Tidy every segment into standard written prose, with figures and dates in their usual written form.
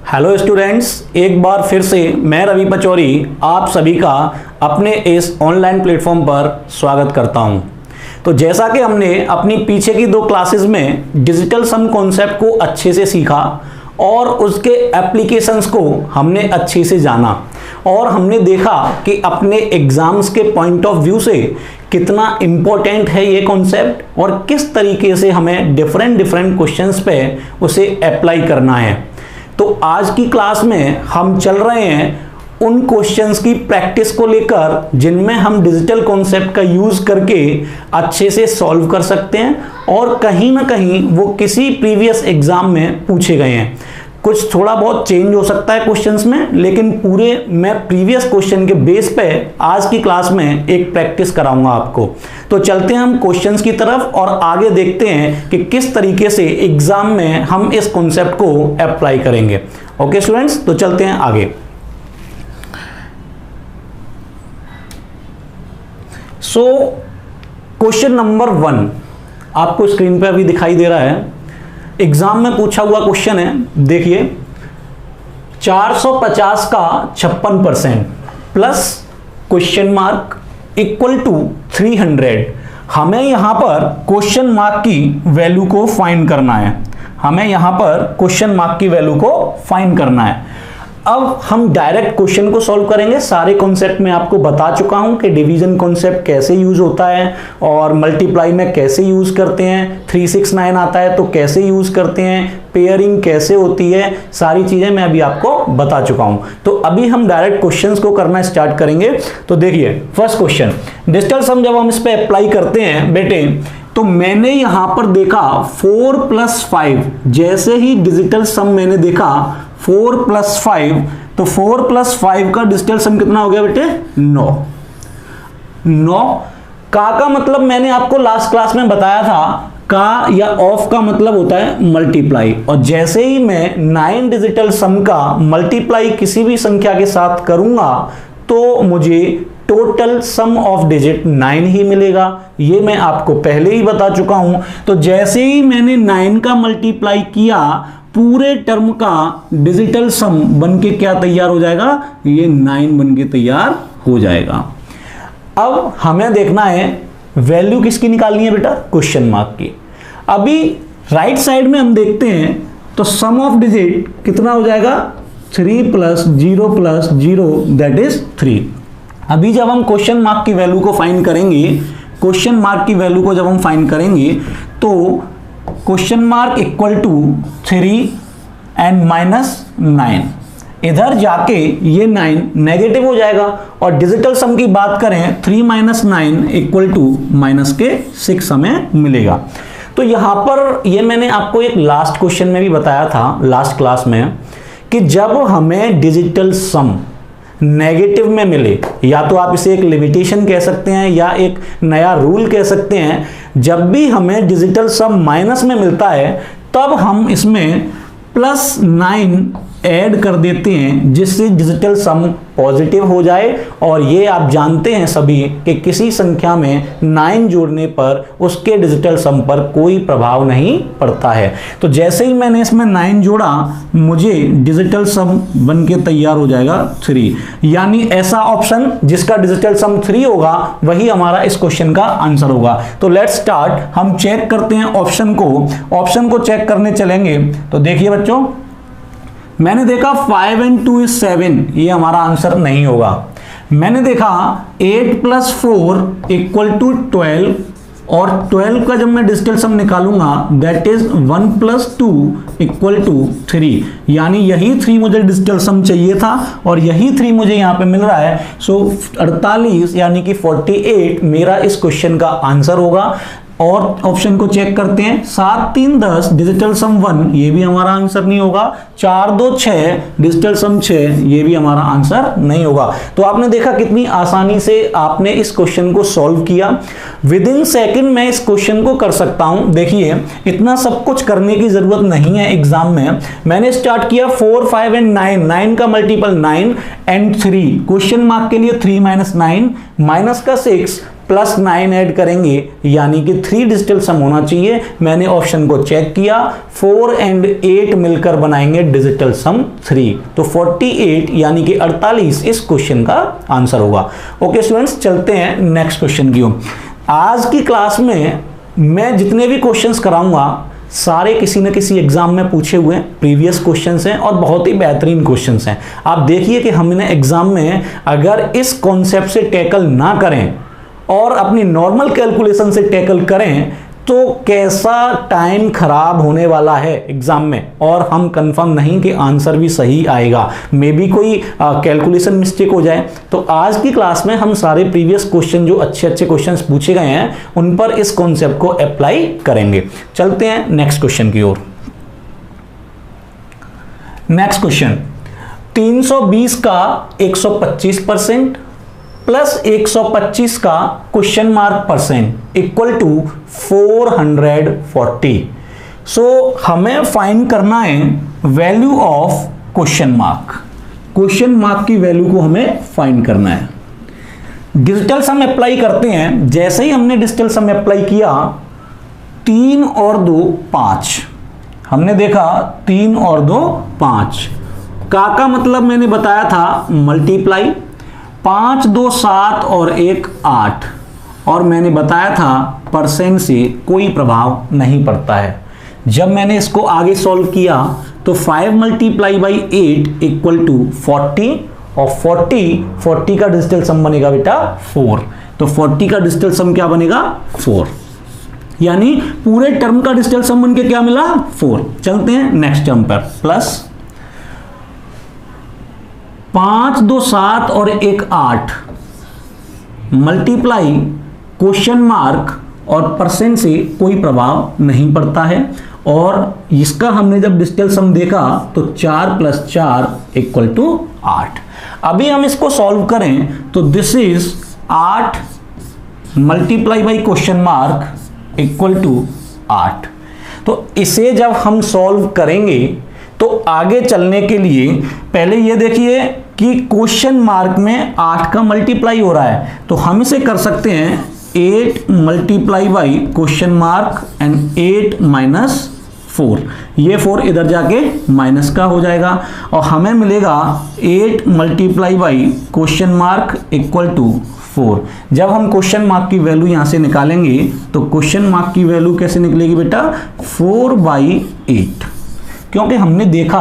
Hello students, एक बार फिर से मैं रवि पचौरी आप सभी का अपने इस ऑनलाइन प्लेटफॉर्म पर स्वागत करता हूं। तो जैसा कि हमने अपनी पीछे की दो क्लासेस में डिजिटल सम कॉन्सेप्ट को अच्छे से सीखा और उसके एप्लीकेशंस को हमने अच्छे से जाना और हमने देखा कि अपने एग्जाम्स के पॉइंट ऑफ व्यू से कितना इम्पोर्टेंट है ये कॉन्सेप्ट और किस तरीके से हमें डिफरेंट क्वेश्चंस पे उसे अप्लाई करना है। तो आज की क्लास में हम चल रहे हैं उन क्वेश्चंस की प्रैक्टिस को लेकर जिनमें हम डिजिटल कॉन्सेप्ट का यूज करके अच्छे से सॉल्व कर सकते हैं और कहीं ना कहीं वो किसी प्रीवियस एग्जाम में पूछे गए हैं। कुछ थोड़ा बहुत चेंज हो सकता है क्वेश्चंस में, लेकिन पूरे मैं प्रीवियस क्वेश्चन के बेस पे आज की क्लास में एक प्रैक्टिस कराऊंगा आपको। तो चलते हैं हम क्वेश्चंस की तरफ और आगे देखते हैं कि किस तरीके से एग्जाम में हम इस कॉन्सेप्ट को अप्लाई करेंगे। ओके स्टूडेंट्स, तो चलते हैं आगे। सो क्वेश्चन नंबर 1 आपको स्क्रीन पे अभी दिखाई दे रहा है। एग्जाम में पूछा हुआ क्वेश्चन है, देखिए 450 का 56% plus question mark equal to 300। हमें यहां पर क्वेश्चन मार्क की वैल्यू को फाइंड करना है। हमें यहां पर क्वेश्चन मार्क की वैल्यू को फाइंड करना है। अब हम डायरेक्ट क्वेश्चन को सॉल्व करेंगे। सारे कॉन्सेप्ट में आपको बता चुका हूं कि डिवीजन कॉन्सेप्ट कैसे यूज होता है और मल्टीप्लाई में कैसे यूज करते हैं, 369 आता है तो कैसे यूज करते हैं, पेयरिंग कैसे होती है, सारी चीजें मैं अभी आपको बता चुका हूं। तो अभी हम डायरेक्ट क्वेश्चंस को करना स्टार्ट करेंगे। तो देखिए फर्स्ट क्वेश्चन, डिजिटल सम जब हम इस पे अप्लाई करते हैं बेटे, तो मैंने यहां पर देखा 4 + 5। जैसे ही डिजिटल सम मैंने देखा 4 + 5, तो 4 + 5 का डिजिटल सम कितना हो गया बेटे? 9 का मतलब मैंने आपको लास्ट क्लास में बताया था, का या ऑफ का मतलब होता है मल्टीप्लाई। और जैसे ही मैं 9 डिजिटल सम का मल्टीप्लाई किसी भी संख्या के साथ करूंगा तो मुझे टोटल सम ऑफ डिजिट 9 ही मिलेगा। ये मैं आपको पहले ही बता चुका हूं। तो जैसे ही मैंने 9 का मल्टीप्लाई किया, पूरे टर्म का डिजिटल सम बनके क्या तैयार हो जाएगा? ये 9 बनके तैयार हो जाएगा। अब हमें देखना है वैल्यू किसकी निकालनी है बेटा? क्वेश्चन मार्क की। अभी राइट साइड में हम देखते हैं तो सम ऑफ डिजिट कितना हो जाएगा? 3 + 0 + 0 दैट इज 3। अभी जब हम क्वेश्चन मार्क की वैल्यू को फाइंड करेंगे, क्वेश्चन मार्क की वैल्यू को जब हम फाइंड करेंगे तो question mark equal to 3 and -9। इधर जाके ये 9 नेगेटिव हो जाएगा और डिजिटल सम की बात करें 3 - 9 इक्वल टू -6 हमें मिलेगा। तो यहां पर ये मैंने आपको एक लास्ट क्वेश्चन में भी बताया था लास्ट क्लास में कि जब हमें डिजिटल सम नेगेटिव में मिले, या तो आप इसे एक लिमिटेशन कह सकते हैं या एक नया रूल कह सकते हैं, जब भी हमें डिजिटल सम माइनस में मिलता है तब हम इसमें +9 ऐड कर देते हैं जिससे डिजिटल सम पॉजिटिव हो जाए। और ये आप जानते हैं सभी कि किसी संख्या में 9 जोड़ने पर उसके डिजिटल सम पर कोई प्रभाव नहीं पड़ता है। तो जैसे ही मैंने इसमें 9 जोड़ा, मुझे डिजिटल सम बनके तैयार हो जाएगा 3। यानी ऐसा ऑप्शन जिसका डिजिटल सम 3 होगा वही हमारा इस क्वेश्चन का आंसर होगा। तो लेट्स स्टार्ट। हम चेक करते हैं ऑप्शन को चेक करने चलेंगे। तो देखिए बच्चों, मैंने देखा 5 + 2 = 7, ये हमारा आंसर नहीं होगा। मैंने देखा 8 + 4 = 12 और 12 का जब मैं डिजिटल सम निकालूंगा दैट इज 1 + 2 = 3। यानी यही 3 मुझे डिजिटल सम चाहिए था और यही 3 मुझे यहां पे मिल रहा है। सो 48 यानी कि 48 मेरा इस क्वेश्चन का आंसर होगा। और ऑप्शन को चेक करते हैं, 7 × 3 = 10 डिजिटल सम 1, ये भी हमारा आंसर नहीं होगा। 4 × 2 = 6 डिजिटल सम 6, ये भी हमारा आंसर नहीं होगा। तो आपने देखा कितनी आसानी से आपने इस क्वेश्चन को सॉल्व किया। विद इन सेकेंड मैं इस क्वेश्चन को कर सकता हूं। देखिए इतना सब कुछ करने की जरूरत नहीं है एग्जाम में। मैंने स्टार्ट किया 4, 5 एंड 9, 9 का मल्टीपल 9 एंड 3, क्वेश्चन मार्क के लिए 3 - 9 -6 प्लस 9 ऐड करेंगे यानी कि 3 डिजिटल सम होना चाहिए। मैंने ऑप्शन को चेक किया, 4 और 8 मिलकर बनाएंगे डिजिटल सम 3, तो 48 यानी कि 48 इस क्वेश्चन का आंसर होगा। ओके स्टूडेंट्स, चलते हैं नेक्स्ट क्वेश्चन की ओर। आज की क्लास में मैं जितने भी क्वेश्चंस कराऊंगा सारे किसी न किसी एग्जाम में पूछे हुए प्रीवियस क्वेश्चंस हैं और बहुत ही बेहतरीन क्वेश्चंस हैं। आप देखिए कि हमने एग्जाम में अगर इस कॉन्सेप्ट से टैकल ना करें और अपनी नॉर्मल कैलकुलेशन से टैकल करें तो कैसा टाइम खराब होने वाला है एग्जाम में, और हम कंफर्म नहीं कि आंसर भी सही आएगा, मे बी कोई कैलकुलेशन मिस्टेक हो जाए। तो आज की क्लास में हम सारे प्रीवियस क्वेश्चन जो अच्छे अच्छे क्वेश्चंस पूछे गए हैं उन पर इस कॉन्सेप्ट को अप्लाई करेंगे। चलते हैं नेक्स्ट क्वेश्चन की ओर। नेक्स्ट क्वेश्चन, 320 का 125% प्लस 125 का question mark percent equal to 440। So हमें फाइंड करना है value of question mark. Question mark की वैल्यू को हमें फाइंड करना है। डिजिटल सम अप्लाई करते हैं। जैसे ही हमने डिजिटल सम अप्लाई किया, 3 और 2 5, हमने देखा 3 और 2 5। का मतलब मैंने बताया था मल्टीप्लाई, 5 2 7 और 1 8, और मैंने बताया था परसेंट से कोई प्रभाव नहीं पड़ता है। जब मैंने इसको आगे सॉल्व किया तो 5 मल्टीप्लाई बाई 8 इक्वल टू 40, और 40 का डिजिटल सम बनेगा बेटा 4। तो 40 का डिजिटल सम क्या बनेगा 4, यानी पूरे टर्म का डिजिटल सम बन के क्या मिला 4। चलते हैं नेक्स्ट टर्म पर। प्लस 5 2 7 और 1 8 मल्टीप्लाई क्वेश्चन मार्क और परसेंट से कोई प्रभाव नहीं पड़ता है, और इसका हमने जब डिजिटल सम देखा तो 4 + 4 इक्वल टू 8। अभी हम इसको सॉल्व करें तो this is 8 multiply by question mark equal to 8। तो इसे जब हम सॉल्व करेंगे तो आगे चलने के लिए पहले ये देखिए कि क्वेश्चन मार्क में 8 का मल्टीप्लाई हो रहा है, तो हम इसे कर सकते हैं 8 multiply by question mark and 8 minus 4। ये 4 इधर जाके माइनस का हो जाएगा और हमें मिलेगा 8 multiply by question mark equal to 4। जब हम क्वेश्चन मार्क की वैल्यू यहां से निकालेंगे तो क्वेश्चन मार्क की वैल्यू कैसे निकलेगी बेटा 4/8, क्योंकि हमने देखा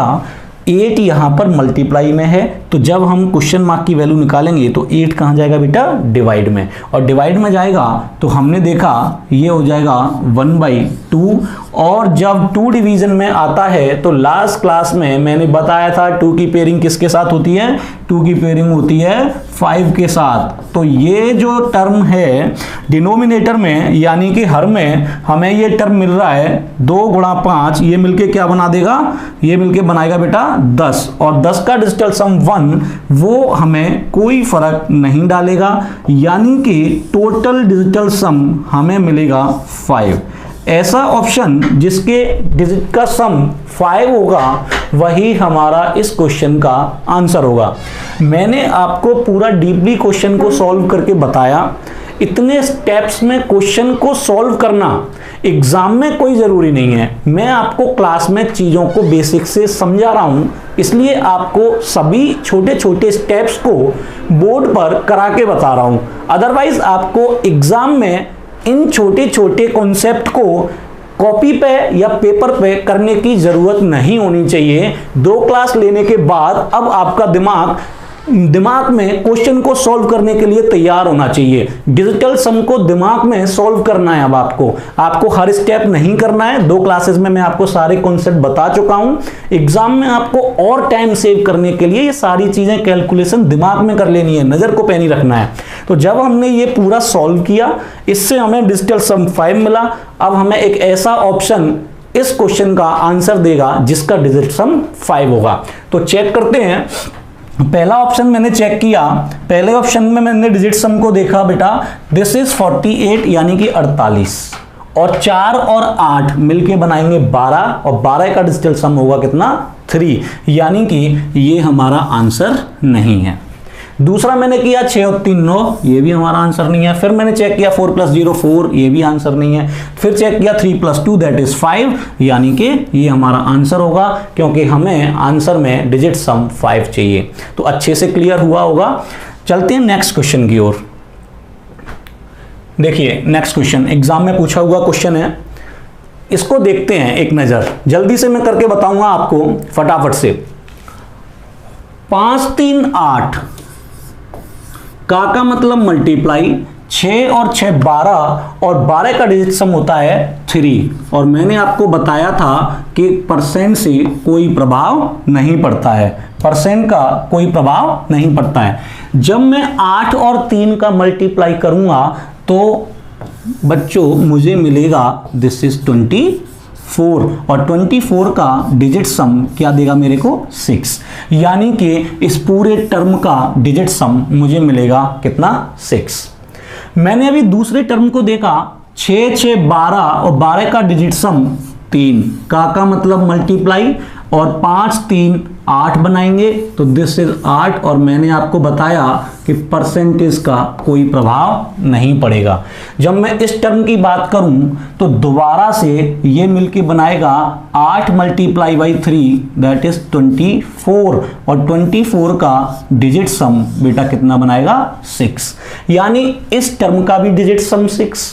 8 यहां पर मल्टीप्लाई में है, तो जब हम क्वेश्चन मार्क की वैल्यू निकालेंगे तो 8 कहां जाएगा बेटा डिवाइड में, और डिवाइड में जाएगा तो हमने देखा ये हो जाएगा 1/2। और जब 2 डिवीजन में आता है तो लास्ट क्लास में मैंने बताया था 2 की पेयरिंग किसके साथ होती है, 2 की पेयरिंग होती है 5 के साथ। तो ये जो टर्म है डिनोमिनेटर में यानी कि हर में हमें ये टर्म मिल रहा है 2 × 5, ये मिलके क्या बना देगा, ये मिलके बनाएगा बेटा 10, और 10 का डिजिटल सम 1 वो हमें कोई फर्क नहीं डालेगा, यानी कि टोटल डिजिटल सम हमें मिलेगा 5। ऐसा ऑप्शन जिसके डिजिट का सम 5 होगा वही हमारा इस क्वेश्चन का आंसर होगा। मैंने आपको पूरा डीपली क्वेश्चन को सॉल्व करके बताया। इतने स्टेप्स में क्वेश्चन को सॉल्व करना एग्जाम में कोई जरूरी नहीं है। मैं आपको क्लास में चीजों को बेसिक से समझा रहा हूं, इसलिए आपको सभी छोटे छोटे स्टेप्स को बोर्ड पर करा के बता रहा हूं। अदरवाइज आपको एग्जाम में इन छोटे छोटे कॉन्सेप्ट को कॉपी पे या पेपर पे करने की जरूरत नहीं होनी चाहिए। 2 क्लास लेने के बाद अब आपका दिमाग में क्वेश्चन को सॉल्व करने के लिए तैयार होना चाहिए। डिजिटल सम को दिमाग में सॉल्व करना है। अब आपको हर स्टेप नहीं करना है। 2 क्लासेस में मैं आपको सारे कॉन्सेप्ट बता चुका हूं। एग्जाम में आपको और टाइम सेव करने के लिए ये सारी चीजें कैलकुलेशन दिमाग में कर लेनी है, नजर को पे नहीं रखना है। तो जब हमने ये पूरा सॉल्व किया, इससे हमें डिजिटल सम 5 मिला। अब हमें एक ऐसा ऑप्शन इस क्वेश्चन का आंसर देगा जिसका डिजिट सम 5 होगा। तो चेक करते हैं। पहला ऑप्शन मैंने चेक किया, पहले ऑप्शन में मैंने डिजिट सम को देखा बेटा, दिस इज 48 यानी कि 48, और 4 और 8 मिलके बनाएंगे 12, और 12 का डिजिटल सम होगा कितना 3, यानी कि ये हमारा आंसर नहीं है। दूसरा मैंने किया 6 और 3 9, ये भी हमारा आंसर नहीं है। फिर मैंने चेक किया 4 + 0 4, ये भी आंसर नहीं है। फिर चेक किया 3 + 2 दैट इज 5, यानी कि ये हमारा आंसर होगा, क्योंकि हमें आंसर में डिजिट सम 5 चाहिए। तो अच्छे से क्लियर हुआ होगा। चलते हैं नेक्स्ट क्वेश्चन की ओर। देखिए नेक्स्ट क्वेश्चन एग्जाम में पूछा हुआ क्वेश्चन है, इसको देखते हैं एक नजर। जल्दी से मैं करके बताऊंगा आपको फटाफट से। 5 3 8 का मतलब मल्टीप्लाई, 6 और 6 12 और 12 का डिजिट सम होता है 3। और मैंने आपको बताया था कि परसेंट से कोई प्रभाव नहीं पड़ता है, परसेंट का कोई प्रभाव नहीं पड़ता है। जब मैं 8 और 3 का मल्टीप्लाई करूंगा तो बच्चों मुझे मिलेगा दिस इज 24, और 24 का डिजिट सम क्या देगा मेरे को 6, यानी कि इस पूरे टर्म का डिजिट सम मुझे मिलेगा कितना 6। मैंने अभी दूसरे टर्म को देखा 6 6 12 और 12 का डिजिट सम 3, का मतलब मल्टीप्लाई, और 5 3 8 बनाएंगे तो दिस इज 8। और मैंने आपको बताया कि परसेंटेज का कोई प्रभाव नहीं पड़ेगा। जब मैं इस टर्म की बात करूं तो दोबारा से ये मिलके बनाएगा 8 × 3 दैट इज 24, और 24 का डिजिट सम बेटा कितना बनाएगा 6, यानी इस टर्म का भी डिजिट सम 6,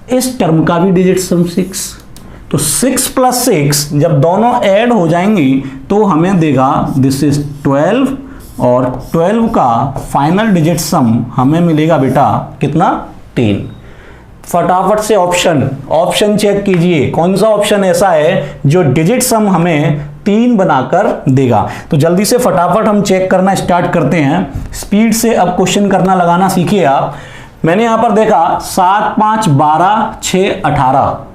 इस टर्म का भी डिजिट सम 6। तो 6 + 6 जब दोनों ऐड हो जाएंगी तो हमें देगा दिस इज 12, और 12 का फाइनल डिजिट सम हमें मिलेगा बेटा कितना 3। फटाफट से ऑप्शन चेक कीजिए, कौन सा ऑप्शन ऐसा है जो डिजिट सम हमें 3 बनाकर देगा। तो जल्दी से फटाफट हम चेक करना स्टार्ट करते हैं, स्पीड से अब क्वेश्चन करना लगाना सीखिए आप। मैंने यहां पर देखा 7 5 12 6 18,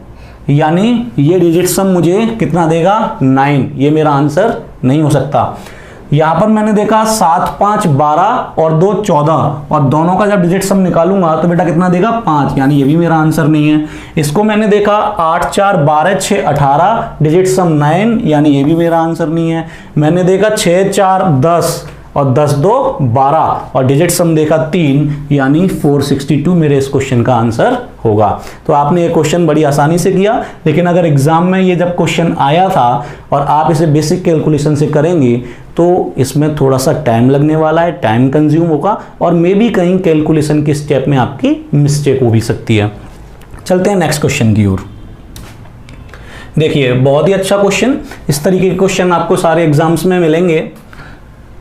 यानी ये डिजिट सम मुझे कितना देगा 9, ये मेरा आंसर नहीं हो सकता। यहां पर मैंने देखा 7 5 12 और 2 14, और दोनों का जब डिजिट सम निकालूंगा तो बेटा कितना देगा 5, यानी ये भी मेरा आंसर नहीं है। इसको मैंने देखा 8 4 12 6 18, डिजिट सम 9, यानी ये भी मेरा आंसर नहीं है। मैंने देखा 6 4 10 और 10 2 12, और डिजिट सम देखा 3, यानी 462 मेरे इस क्वेश्चन का आंसर होगा। तो आपने ये क्वेश्चन बड़ी आसानी से किया, लेकिन अगर एग्जाम में ये जब क्वेश्चन आया था और आप इसे बेसिक कैलकुलेशन से करेंगे तो इसमें थोड़ा सा टाइम लगने वाला है, टाइम कंज्यूम होगा, और मे भी कहीं कैलकुलेशन के स्टेप में आपकी मिस्टेक हो भी सकती है। चलते हैं नेक्स्ट क्वेश्चन की ओर। देखिए बहुत ही अच्छा क्वेश्चन, इस तरीके के क्वेश्चन आपको सारे एग्जाम्स में मिलेंगे।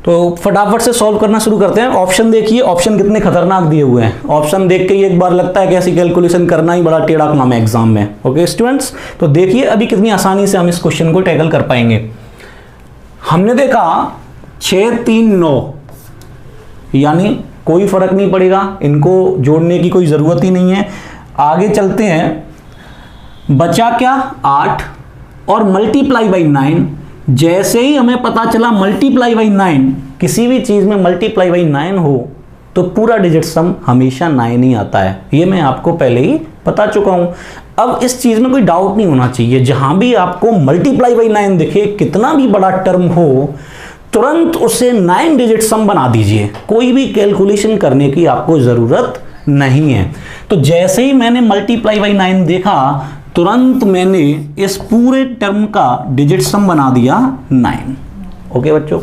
तो फटाफट से सॉल्व करना शुरू करते हैं। ऑप्शन देखिए, ऑप्शन कितने खतरनाक दिए हुए हैं। ऑप्शन देख के ही एक बार लगता है कि ऐसी कैलकुलेशन करना ही बड़ा टेढ़ा काम है एग्जाम में। ओके स्टूडेंट्स, तो देखिए अभी कितनी आसानी से हम इस क्वेश्चन को टैकल कर पाएंगे। हमने देखा 6 3 9, यानी कोई फर्क नहीं पड़ेगा, इनको जोड़ने की कोई जरूरत ही नहीं है। आगे चलते हैं, बचा क्या 8 और मल्टीप्लाई बाई 9। जैसे ही हमें पता चला मल्टीप्लाई बाई 9, किसी भी चीज में मल्टीप्लाई बाई 9 हो तो पूरा डिजिट सम हमेशा 9 ही आता है, ये मैं आपको पहले ही बता चुका हूं। अब इस चीज में कोई डाउट नहीं होना चाहिए, जहां भी आपको मल्टीप्लाई बाई 9 दिखे, कितना भी बड़ा टर्म हो, तुरंत उसे 9 डिजिट सम बना दीजिए, कोई भी कैलकुलेशन करने की आपको जरूरत नहीं है। तो जैसे ही मैंने मल्टीप्लाई बाई 9 देखा, तुरंत मैंने इस पूरे टर्म का डिजिट सम बना दिया 9। ओके बच्चों,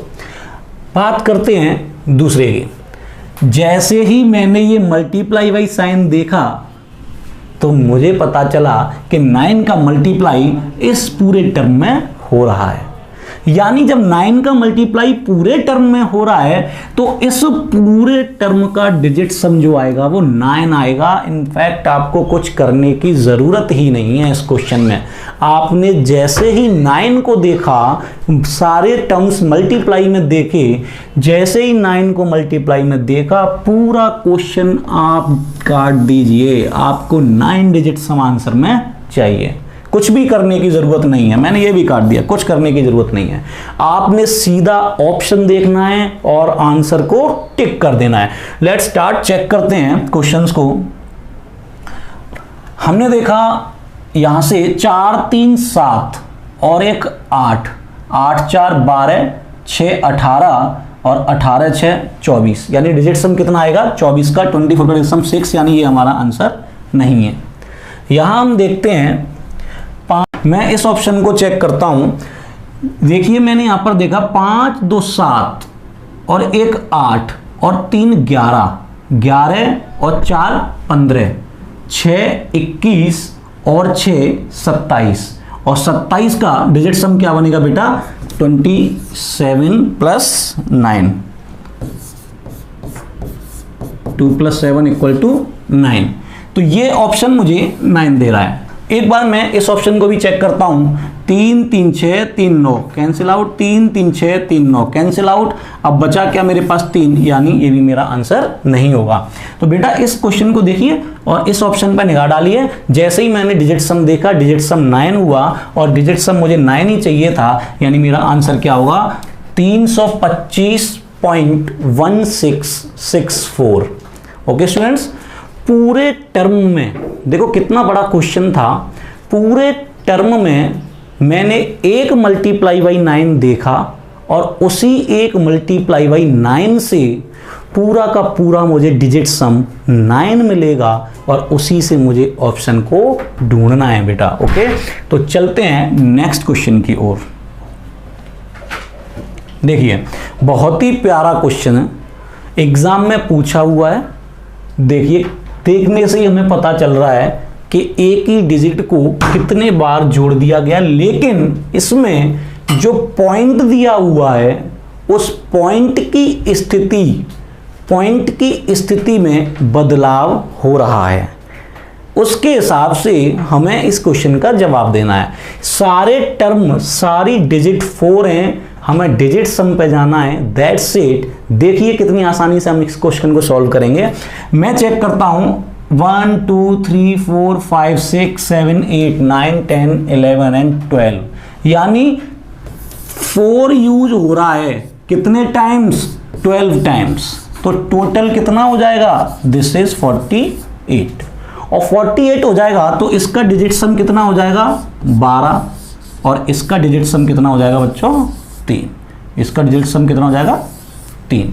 बात करते हैं दूसरे की। जैसे ही मैंने ये मल्टीप्लाई बाई साइन देखा तो मुझे पता चला कि 9 का मल्टीप्लाई इस पूरे टर्म में हो रहा है, यानी जब 9 का मल्टीप्लाई पूरे टर्म में हो रहा है तो इस पूरे टर्म का डिजिट सम जो आएगा वो 9 आएगा। इनफैक्ट आपको कुछ करने की जरूरत ही नहीं है इस क्वेश्चन में। आपने जैसे ही 9 को देखा, सारे टर्म्स मल्टीप्लाई में देखे, जैसे ही 9 को मल्टीप्लाई में देखा, पूरा क्वेश्चन आप काट दीजिए। आपको 9 डिजिट सम आंसर में चाहिए, कुछ भी करने की जरूरत नहीं है। मैंने ये भी काट दिया, कुछ करने की जरूरत नहीं है। आपने सीधा ऑप्शन देखना है और आंसर को टिक कर देना है। लेट्स स्टार्ट, चेक करते हैं क्वेश्चंस को। हमने देखा यहां से 4 3 7 और एक 8, 8 4 12 6 18 और 18 6 24, यानी डिजिट सम कितना आएगा 24 का 24 का डिजिट सम 6, यानी ये हमारा आंसर नहीं है। यहां हम देखते हैं मैं इस ऑप्शन को चेक करता हूं। देखिए मैंने यहां पर देखा 5 2 7 और 1 8 और 3 11, 11 और 4 15, 6 21 और 6 27, और 27 का डिजिट सम क्या बनेगा बेटा 27 प्लस 9, 2 + 7 = 9। तो ये ऑप्शन मुझे 9 दे रहा है। एक बार मैं इस ऑप्शन को भी चेक करता हूं। 3 3 6 3 9 कैंसिल आउट, 3 3 6 3 9 कैंसिल आउट। अब बचा क्या मेरे पास 3, यानी ये भी मेरा आंसर नहीं होगा। तो बेटा इस क्वेश्चन को देखिए और इस ऑप्शन पर निगाह डालिए। जैसे ही मैंने डिजिट सम देखा, डिजिट सम 9 हुआ और डिजिट सम मुझे 9 ही चाहिए था, यानी मेरा आंसर क्या होगा 325.1664। ओके स्टूडेंट्स, पूरे टर्म में देखो कितना बड़ा क्वेश्चन था। पूरे टर्म में मैंने 1 × 9 देखा और उसी 1 × 9 से पूरा का पूरा मुझे डिजिट सम 9 मिलेगा और उसी से मुझे ऑप्शन को ढूंढना है बेटा। ओके, तो चलते हैं नेक्स्ट क्वेश्चन की ओर। देखिए बहुत ही प्यारा क्वेश्चन है, एग्जाम में पूछा हुआ है। देखिए देखने से ही हमें पता चल रहा है कि एक ही डिजिट को कितने बार जोड़ दिया गया, लेकिन इसमें जो पॉइंट दिया हुआ है उस पॉइंट की स्थिति में बदलाव हो रहा है। उसके हिसाब से हमें इस क्वेश्चन का जवाब देना है। सारे टर्म, सारी डिजिट 4 हैं, हमें डिजिट सम पे जाना है। That's it. देखिए कितनी आसानी से हम इस क्वेश्चन को सॉल्व करेंगे। मैं चेक करता हूं 1 2 3 4 5 6 7 8 9 10 11 एंड 12, यानी 4 यूज हो रहा है कितने टाइम्स 12 टाइम्स। तो टोटल कितना हो जाएगा, दिस इज 48, और 48 हो जाएगा तो इसका डिजिट सम कितना हो जाएगा 12, और इसका डिजिट सम कितना हो जाएगा बच्चों 3। इसका डिजिट सम कितना हो जाएगा 3,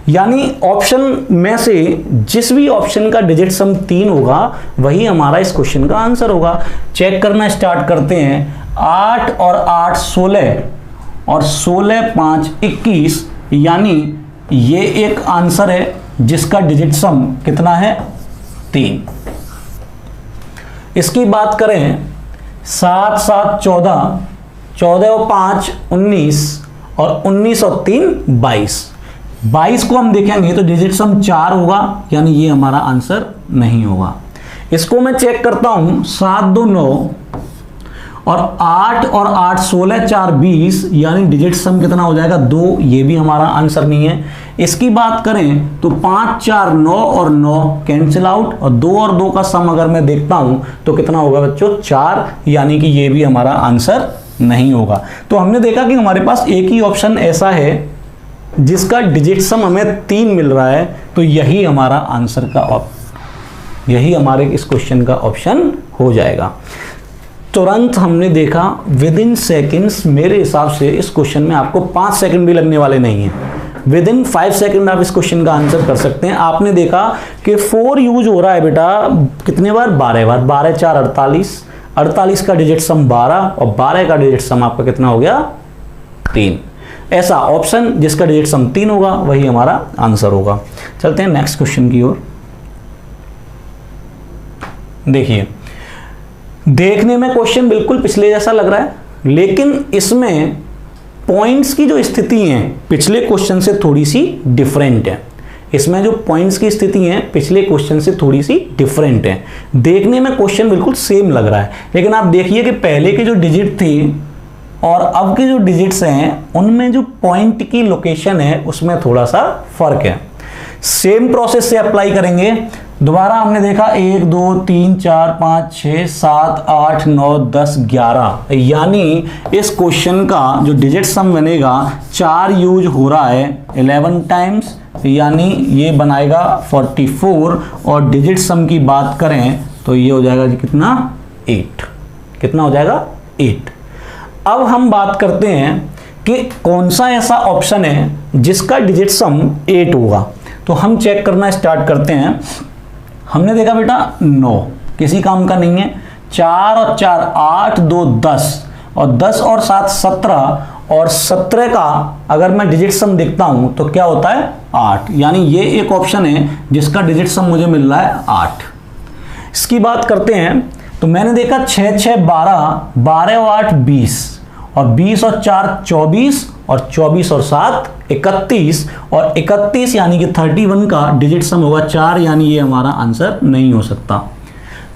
यानी ऑप्शन में से जिस भी ऑप्शन का डिजिट सम 3 होगा वही हमारा इस क्वेश्चन का आंसर होगा। चेक करना स्टार्ट करते हैं। 8 और 8 16 और 16 5 21, यानी ये एक आंसर है जिसका डिजिट सम कितना है 3। इसकी बात करें 7 7 14, 14 और 5 19, और 19 और 3 22। 22 को हम देखेंगे तो डिजिट सम 4 होगा, यानी ये हमारा आंसर नहीं होगा। इसको मैं चेक करता हूं 7 2 9 और 8 और 8 16 4 20, यानी डिजिट सम कितना हो जाएगा 2, ये भी हमारा आंसर नहीं है। इसकी बात करें तो 5 4 9 और 9 कैंसिल आउट, और 2 और 2 का सम अगर मैं देखता हूं तो कितना होगा बच्चों 4, यानी कि ये भी हमारा आंसर नहीं होगा। तो हमने देखा कि हमारे पास एक ही ऑप्शन ऐसा है जिसका डिजिट सम हमें 3 मिल रहा है, तो यही हमारा आंसर का यही हमारे इस क्वेश्चन का ऑप्शन हो जाएगा। तुरंत हमने देखा विद इन सेकेंड्स, मेरे हिसाब से इस क्वेश्चन में आपको 5 सेकंड भी लगने वाले नहीं हैं। विद इन 5 सेकंड आप इस क्वेश्चन का आंसर कर सकते हैं। आपने देखा कि 4 यूज हो रहा है बेटा कितने बार 12 बार, 12 4 48, 48 का डिजिट सम 12 और 12 का डिजिट सम आपका कितना हो गया 3। ऐसा ऑप्शन जिसका डिजिट सम 3 होगा वही हमारा आंसर होगा। चलते हैं नेक्स्ट क्वेश्चन की ओर। देखिए देखने में क्वेश्चन बिल्कुल पिछले जैसा लग रहा है, लेकिन इसमें पॉइंट्स की जो स्थिति है पिछले क्वेश्चन से थोड़ी सी डिफरेंट है। इसमें जो पॉइंट्स की स्थिति है पिछले क्वेश्चन से थोड़ी सी डिफरेंट है। देखने में क्वेश्चन बिल्कुल सेम लग रहा है, लेकिन आप देखिए कि पहले के जो डिजिट थी और अब के जो डिजिट्स हैं उनमें जो पॉइंट की लोकेशन है उसमें थोड़ा सा फर्क है। सेम प्रोसेस से अप्लाई करेंगे। दोबारा हमने देखा 1 2 3 4 5 6 7 8 9 10 11, यानी इस क्वेश्चन का जो डिजिट सम बनेगा 4 यूज हो रहा है 11 टाइम्स, यानी ये बनाएगा 44, और डिजिट सम की बात करें तो ये हो जाएगा जी कितना 8। कितना हो जाएगा 8। अब हम बात करते हैं कि कौन सा ऐसा ऑप्शन है जिसका डिजिट सम 8 होगा। तो हम चेक करना स्टार्ट करते हैं। हमने देखा बेटा 9 किसी काम का नहीं है, 4 और 4 8, 2 10 और 10 और 7 17 और 17 का अगर मैं डिजिट सम देखता हूं तो क्या होता है 8, यानी ये एक ऑप्शन है जिसका डिजिट सम मुझे मिल रहा है 8। इसकी बात करते हैं तो मैंने देखा 6 6 12, 12 और 8 20 और 20 और 4 24 और 24 और 7 31 और 31 यानी कि 31 का डिजिट सम होगा 4, यानी ये हमारा आंसर नहीं हो सकता।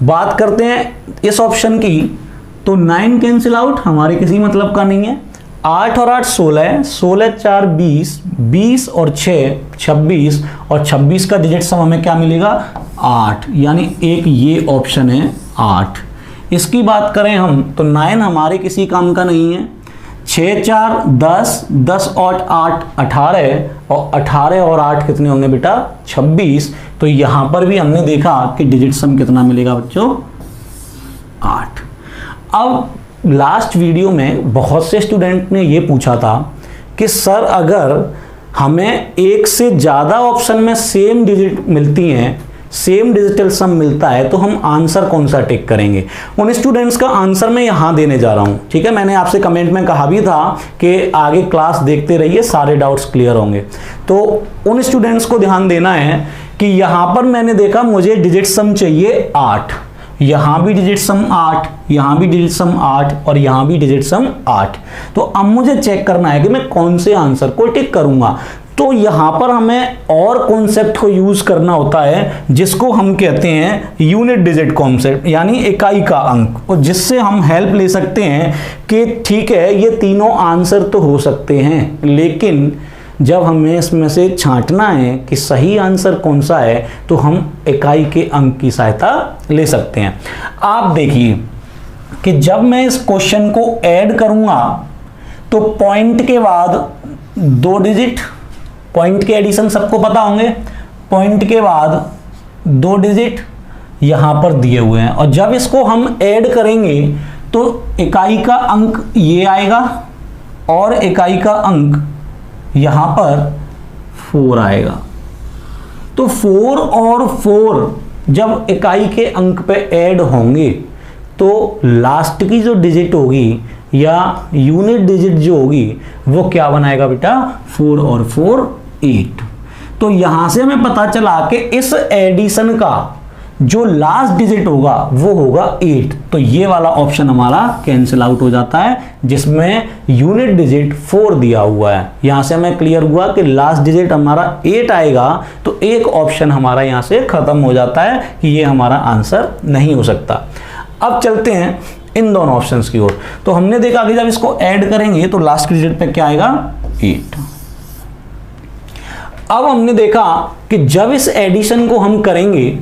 बात करते हैं इस ऑप्शन की तो 9 कैंसिल आउट, हमारे किसी मतलब का नहीं है। 8 और 8 16, 16 4 20, 20 और 6 26 और 26 का डिजिट सम हमें क्या मिलेगा 8, यानी एक ये ऑप्शन है 8। इसकी बात करें हम तो 9 हमारे किसी काम का नहीं है। 6 4 10, 10 और 8 18 और 18 और 8 कितने होंगे बेटा 26। तो यहां पर भी हमने देखा कि डिजिट सम कितना मिलेगा बच्चों 8। अब लास्ट वीडियो में बहुत से स्टूडेंट ने ये पूछा था कि सर अगर हमें एक से ज़्यादा ऑप्शन में सेम डिजिट मिलती हैं, सेम डिजिटल सम मिलता है, तो हम आंसर कौन सा टिक करेंगे। उन स्टूडेंट्स का आंसर मैं यहाँ देने जा रहा हूँ, ठीक है। मैंने आपसे कमेंट में कहा भी था कि आगे क्लास देखते रहिए, सारे डाउट्स क्लियर होंगे। तो उन स्टूडेंट्स को ध्यान देना है कि यहाँ पर मैंने देखा मुझे डिजिट सम चाहिए 8, यहाँ भी डिजिट सम 8, यहाँ भी डिजिट सम 8 और यहाँ भी डिजिट सम 8। तो अब मुझे चेक करना है कि मैं कौन से आंसर को टिक करूंगा। तो यहाँ पर हमें और कॉन्सेप्ट को यूज करना होता है जिसको हम कहते हैं यूनिट डिजिट कॉन्सेप्ट, यानी इकाई का अंक, और जिससे हम हेल्प ले सकते हैं कि ठीक है ये तीनों आंसर तो हो सकते हैं, लेकिन जब हमें इसमें से छांटना है कि सही आंसर कौन सा है तो हम इकाई के अंक की सहायता ले सकते हैं। आप देखिए कि जब मैं इस क्वेश्चन को ऐड करूंगा तो पॉइंट के बाद 2 डिजिट, पॉइंट के एडिशन सबको पता होंगे, पॉइंट के बाद 2 डिजिट यहां पर दिए हुए हैं, और जब इसको हम ऐड करेंगे तो इकाई का अंक ये आएगा और इकाई का अंक यहां पर 4 आएगा। तो 4 और 4 जब इकाई के अंक पे ऐड होंगे तो लास्ट की जो डिजिट होगी या यूनिट डिजिट जो होगी वो क्या बनाएगा बेटा 4 और 4 8। तो यहां से हमें पता चला कि इस एडिशन का जो लास्ट डिजिट होगा वो होगा 8। तो ये वाला ऑप्शन हमारा कैंसिल आउट हो जाता है जिसमें यूनिट डिजिट 4 दिया हुआ है। यहां से हमें क्लियर हुआ कि लास्ट डिजिट हमारा 8 आएगा, तो एक ऑप्शन हमारा यहां से खत्म हो जाता है कि ये हमारा आंसर नहीं हो सकता। अब चलते हैं इन दोनों ऑप्शंस की ओर। तो हमने देखा कि जब इसको ऐड करेंगे तो लास्ट डिजिट पे क्या आएगा 8। अब हमने देखा कि जब इस एडिशन को हम करेंगे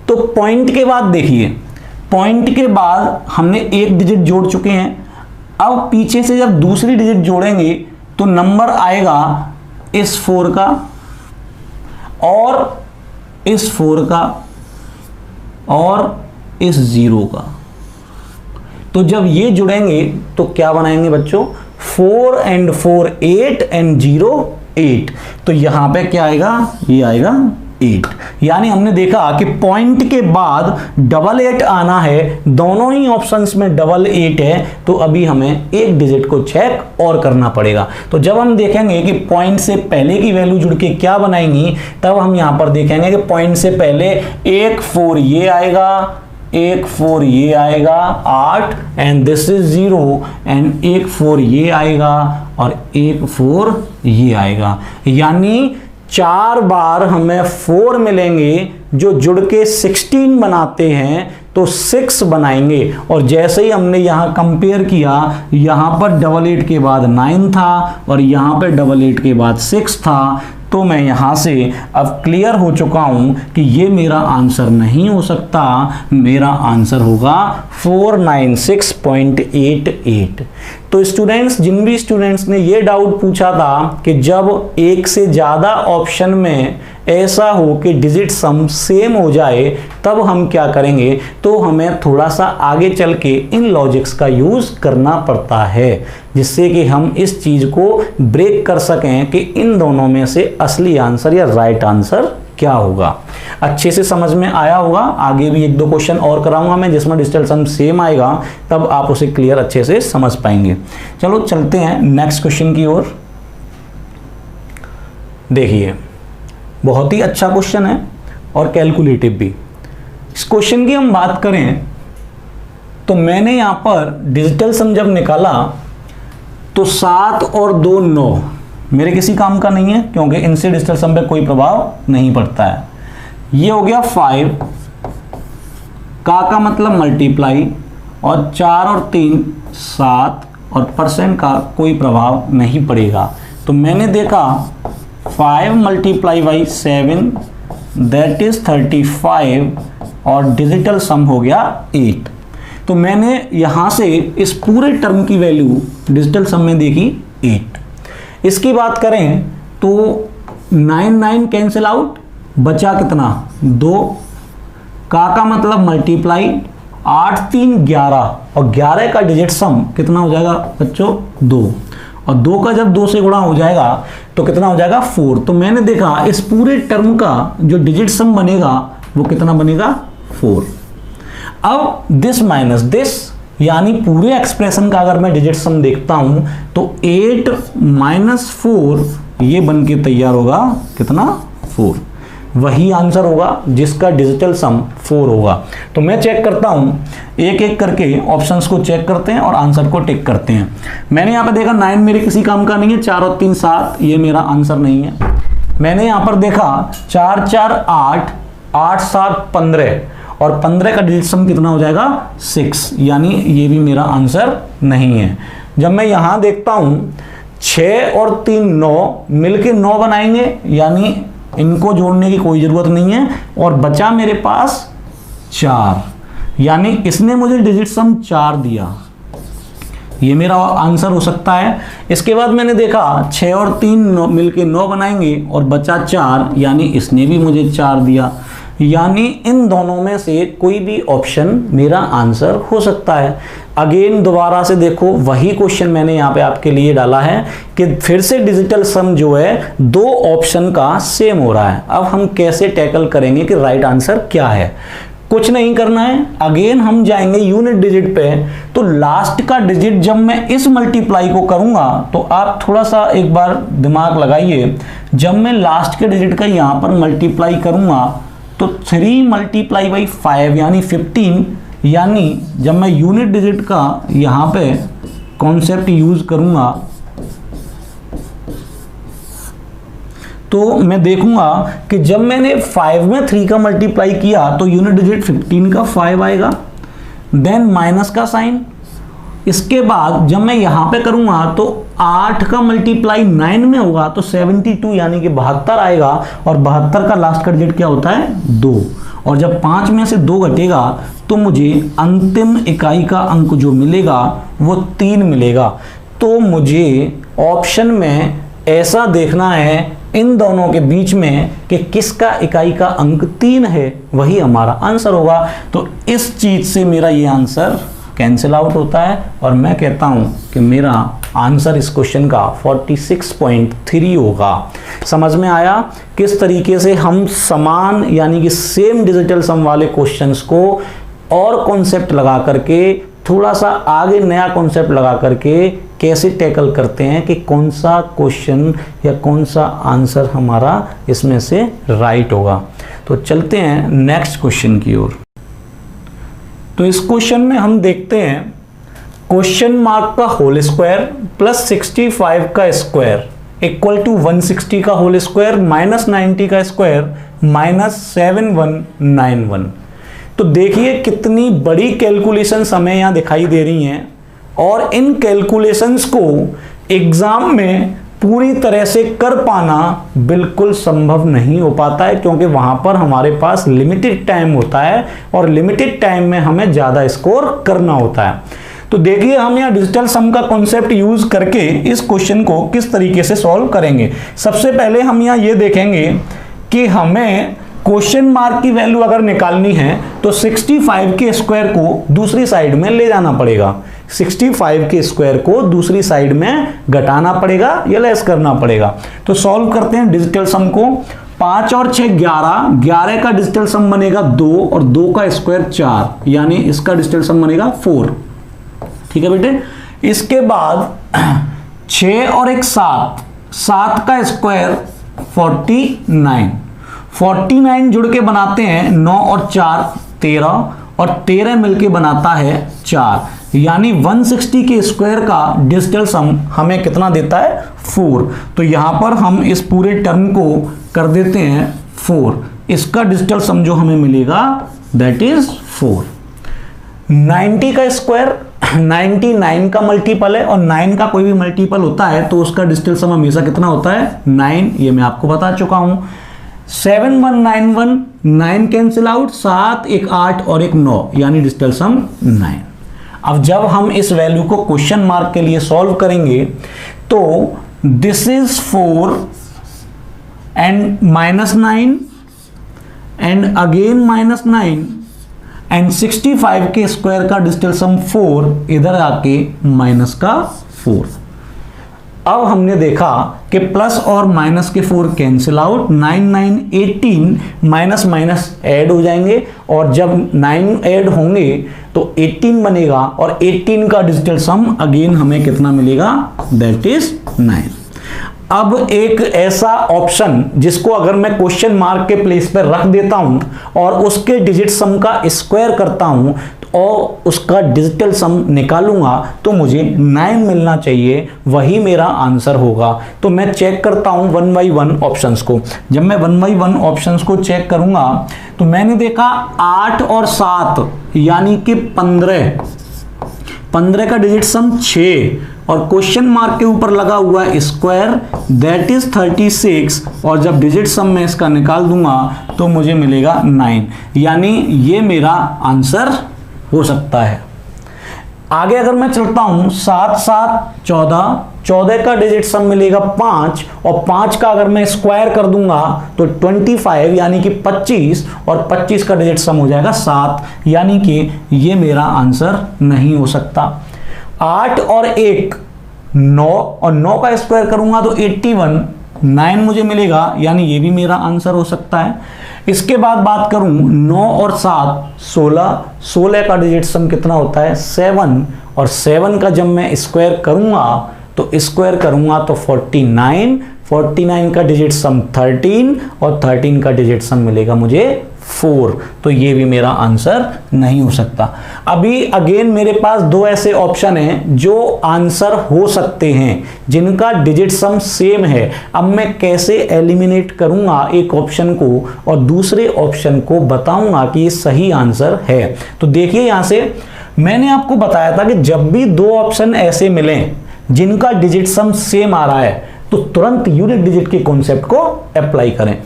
तो पॉइंट के बाद देखिए, पॉइंट के बाद हमने एक डिजिट जोड़ चुके हैं। अब पीछे से जब दूसरी डिजिट जोड़ेंगे तो नंबर आएगा इस 4 का और इस 4 का और इस 0 का। तो जब ये जुड़ेंगे तो क्या बनाएंगे बच्चों 4 and 4 8 and 0 8। तो यहां पे क्या आएगा ये आएगा 8। यानी हमने देखा कि पॉइंट के बाद 8 आना है, दोनों ही ऑप्शंस में 8 है, तो अभी हमें एक डिजिट को चेक और करना पड़ेगा। तो जब हम देखेंगे कि पॉइंट से पहले की वैल्यू जुड़ के क्या बनाएंगी, तब हम यहां पर देखेंगे कि पॉइंट से पहले 1 4 ये आएगा, 1 4 ये आएगा 8 एंड दिस इज 0 एंड 1 4 ये आएगा और 1 4 ये आएगा। यानी 4 बार हमें 4 मिलेंगे जो जुड़ के 16 बनाते हैं, तो 6 बनाएंगे। और जैसे ही हमने यहां कंपेयर किया, यहां पर 8 के बाद 9 था और यहां पर 8 के बाद 6 था, तो मैं यहां से अब क्लियर हो चुका हूं कि ये मेरा आंसर नहीं हो सकता, मेरा आंसर होगा 496.88। तो स्टूडेंट्स, जिन भी स्टूडेंट्स ने ये डाउट पूछा था कि जब एक से ज़्यादा ऑप्शन में ऐसा हो कि डिजिट सम सेम हो जाए तब हम क्या करेंगे, तो हमें थोड़ा सा आगे चल के इन लॉजिक्स का यूज़ करना पड़ता है, जिससे कि हम इस चीज़ को ब्रेक कर सकें कि इन दोनों में से असली आंसर या राइट आंसर क्या होगा। अच्छे से समझ में आया होगा। आगे भी 1-2 क्वेश्चन और कराऊंगा मैं जिसमें डिजिटल सम सेम आएगा, तब आप उसे क्लियर अच्छे से समझ पाएंगे। चलो चलते हैं नेक्स्ट क्वेश्चन की ओर। देखिए, बहुत ही अच्छा क्वेश्चन है और कैलकुलेटिव भी। इस क्वेश्चन की हम बात करें तो मैंने यहां पर डिजिटल सम जब निकाला तो 7 और 2 9 मेरे किसी काम का नहीं है, क्योंकि इनसे डिजिटल सम पे कोई प्रभाव नहीं पड़ता है। ये हो गया 5 का मतलब मल्टीप्लाई, और 4 और 3 7, और परसेंट का कोई प्रभाव नहीं पड़ेगा। तो मैंने देखा 5 मल्टीप्लाई बाई 7 दैट इज 35, और डिजिटल सम हो गया 8। तो मैंने यहां से इस पूरे टर्म की वैल्यू डिजिटल सम में देखी 8। इसकी बात करें तो 9 9 कैंसिल आउट, बचा कितना 2, का मतलब मल्टीप्लाई, 8 3 11, और 11 का डिजिट सम कितना हो जाएगा बच्चों 2, और 2 का जब 2 से गुणा हो जाएगा तो कितना हो जाएगा 4। तो मैंने देखा इस पूरे टर्म का जो डिजिट सम बनेगा वो कितना बनेगा 4। अब दिस माइनस दिस, यानी पूरे एक्सप्रेशन का अगर मैं डिजिट सम देखता हूं तो 8 - 4 ये बन के तैयार होगा कितना 4। वही आंसर होगा जिसका डिजिटल सम 4 होगा। तो मैं चेक करता हूं, एक एक करके ऑप्शंस को चेक करते हैं और आंसर को टिक करते हैं। मैंने यहां पर देखा 9 मेरे किसी काम का नहीं है, 4 और 3 7 ये मेरा आंसर नहीं है। मैंने यहां पर देखा 4 4 8, 8 7 15, और 15 का डिजिट सम कितना हो जाएगा 6, यानी ये भी मेरा आंसर नहीं है। जब मैं यहां देखता हूं 6 और 3 9 मिलके 9 बनाएंगे, यानी इनको जोड़ने की कोई जरूरत नहीं है, और बचा मेरे पास 4, यानी इसने मुझे डिजिट सम 4 दिया, ये मेरा आंसर हो सकता है। इसके बाद मैंने देखा 6 और 3 मिलके 9 बनाएंगे और बचा 4, यानी इसने भी मुझे 4 दिया, यानी इन दोनों में से कोई भी ऑप्शन मेरा आंसर हो सकता है। अगेन दोबारा से देखो, वही क्वेश्चन मैंने यहाँ पे आपके लिए डाला है कि फिर से डिजिटल सम जो है 2 ऑप्शन का सेम हो रहा है। अब हम कैसे टैकल करेंगे कि राइट आंसर क्या है। कुछ नहीं करना है, अगेन हम जाएंगे यूनिट डिजिट पे। तो लास्ट का डिजिट जब मैं इस मल्टीप्लाई को करूंगा तो आप थोड़ा सा एक बार दिमाग लगाइए। जब मैं लास्ट के डिजिट का यहां पर मल्टीप्लाई करूंगा तो 3 मल्टीप्लाई बाई 5 यानी 15, यानी जब मैं यूनिट डिजिट का यहां पे कॉन्सेप्ट यूज करूंगा तो मैं देखूंगा कि जब मैंने 5 में 3 का मल्टीप्लाई किया तो यूनिट डिजिट 15 का 5 आएगा, देन माइनस का साइन। इसके बाद जब मैं यहां पे करूंगा तो 8 का मल्टीप्लाई 9 में होगा तो 72 यानी कि 72 आएगा, और 72 का लास्ट का डिजिट क्या होता है 2, और जब 5 में से 2 घटेगा तो मुझे अंतिम इकाई का अंक जो मिलेगा वो 3 मिलेगा। तो मुझे ऑप्शन में ऐसा देखना है इन दोनों के बीच में कि किसका इकाई का अंक 3 है, वही हमारा आंसर होगा। तो इस चीज से मेरा ये आंसर कैंसिल आउट होता है, और मैं कहता हूं कि मेरा आंसर इस क्वेश्चन का 46.3 होगा। समझ में आया किस तरीके से हम समान यानी कि सेम डिजिटल सम वाले क्वेश्चंस को और कॉन्सेप्ट लगा करके, थोड़ा सा आगे नया कॉन्सेप्ट लगा करके कैसे टैकल करते हैं कि कौन सा क्वेश्चन या कौन सा आंसर हमारा इसमें से राइट होगा। तो चलते हैं नेक्स्ट क्वेश्चन की ओर। तो इस क्वेश्चन में हम देखते हैं क्वेश्चन मार्क का होल स्क्वायर प्लस 65 का स्क्वायर इक्वल टू 160 का होल स्क्वायर माइनस 90 का स्क्वायर माइनस 7191। तो देखिए कितनी बड़ी कैलकुलेशंस हमें यहाँ दिखाई दे रही हैं, और इन कैलकुलेशंस को एग्जाम में पूरी तरह से कर पाना बिल्कुल संभव नहीं हो पाता है, क्योंकि वहां पर हमारे पास लिमिटेड टाइम होता है और लिमिटेड टाइम में हमें ज़्यादा स्कोर करना होता है। तो देखिए हम यहाँ डिजिटल सम का कॉन्सेप्ट यूज करके इस क्वेश्चन को किस तरीके से सॉल्व करेंगे। सबसे पहले हम यहाँ ये देखेंगे कि हमें क्वेश्चन मार्क की वैल्यू अगर निकालनी है तो 65 के स्क्वायर को दूसरी साइड में ले जाना पड़ेगा, 65 के स्क्वायर को दूसरी साइड में घटाना पड़ेगा या लेस करना पड़ेगा। तो सॉल्व करते हैं डिजिटल सम को। 5 और 6 11, 11 का डिजिटल सम बनेगा 2 और 2 का स्क्वायर 4, यानी इसका डिजिटल सम बनेगा 4। ठीक है बेटे। इसके बाद 6 और 1 7, 7 का स्क्वायर 49, 49 जुड़ के बनाते हैं 9 और 4 13, और 13 मिलके बनाता है 4, यानी 160 के स्क्वायर का डिजिटल सम हमें कितना देता है 4। तो यहां पर हम इस पूरे टर्म को कर देते हैं 4, इसका डिजिटल सम जो हमें मिलेगा दैट इज 4। 90 का स्क्वायर 99 का मल्टीपल है, और 9 का कोई भी मल्टीपल होता है तो उसका डिजिटल सम हमेशा कितना होता है 9, ये मैं आपको बता चुका हूं। 7 1 9 1, 9 कैंसिल आउट, 7 1 8 और 1 9, यानी डिजिटल सम 9। अब जब हम इस वैल्यू को क्वेश्चन मार्क के लिए सॉल्व करेंगे तो this is 4 and -9 and again -9 and 65 के स्क्वायर का डिजिटल सम 4, इधर आके माइनस का 4। अब हमने देखा कि प्लस और माइनस के 4 cancel out, 9 9 18, minus minus add हो जाएंगे, और जब 9 ऐड होंगे तो 18 बनेगा, और 18 का डिजिटल सम अगेन हमें कितना मिलेगा दैट इज 9। अब एक ऐसा ऑप्शन जिसको अगर मैं क्वेश्चन मार्क के प्लेस पर रख देता हूं और उसके डिजिट सम का स्क्वायर करता हूं और उसका डिजिटल सम निकालूंगा तो मुझे 9 मिलना चाहिए, वही मेरा आंसर होगा। तो मैं चेक करता हूं 1 बाई 1 ऑप्शंस को। जब मैं 1 बाई 1 ऑप्शंस को चेक करूंगा तो मैंने देखा 8 और 7 यानी कि 15 का डिजिट सम 6, और क्वेश्चन मार्क के ऊपर लगा हुआ है स्क्वायर दैट इज 36, और जब डिजिट सम में इसका निकाल दूंगा तो मुझे मिलेगा 9, यानी ये मेरा आंसर हो सकता है। आगे अगर मैं चलता हूं 7 7 14, 14 का डिजिट सम मिलेगा 5, और 5 का अगर मैं स्क्वायर कर दूंगा तो 25 यानी कि 25, और 25 का डिजिट सम हो जाएगा 7, यानी कि ये मेरा आंसर नहीं हो सकता। 8 और 1 9, और 9 का स्क्वायर करूंगा तो 81, 9 मुझे मिलेगा, यानी ये भी मेरा आंसर हो सकता है। इसके बाद बात करूं 9 और 7 16, 16 का डिजिट सम कितना होता है 7, और 7 का जब मैं स्क्वायर करूंगा तो स्क्वायर करूंगा तो 49, 49 का डिजिट सम 13, और 13 का डिजिट सम मिलेगा मुझे 4, तो ये भी मेरा आंसर नहीं हो सकता। अभी अगेन मेरे पास दो ऐसे ऑप्शन हैं जो आंसर हो सकते हैं जिनका डिजिट सम सेम है। अब मैं कैसे एलिमिनेट करूंगा एक ऑप्शन को और दूसरे ऑप्शन को बताऊंगा कि ये सही आंसर है। तो देखिए यहां से मैंने आपको बताया था कि जब भी दो ऑप्शन ऐसे मिलें जिनका डिजिट सम सेम आ रहा है तो तुरंत यूनिट डिजिट के कॉन्सेप्ट को अप्लाई करें।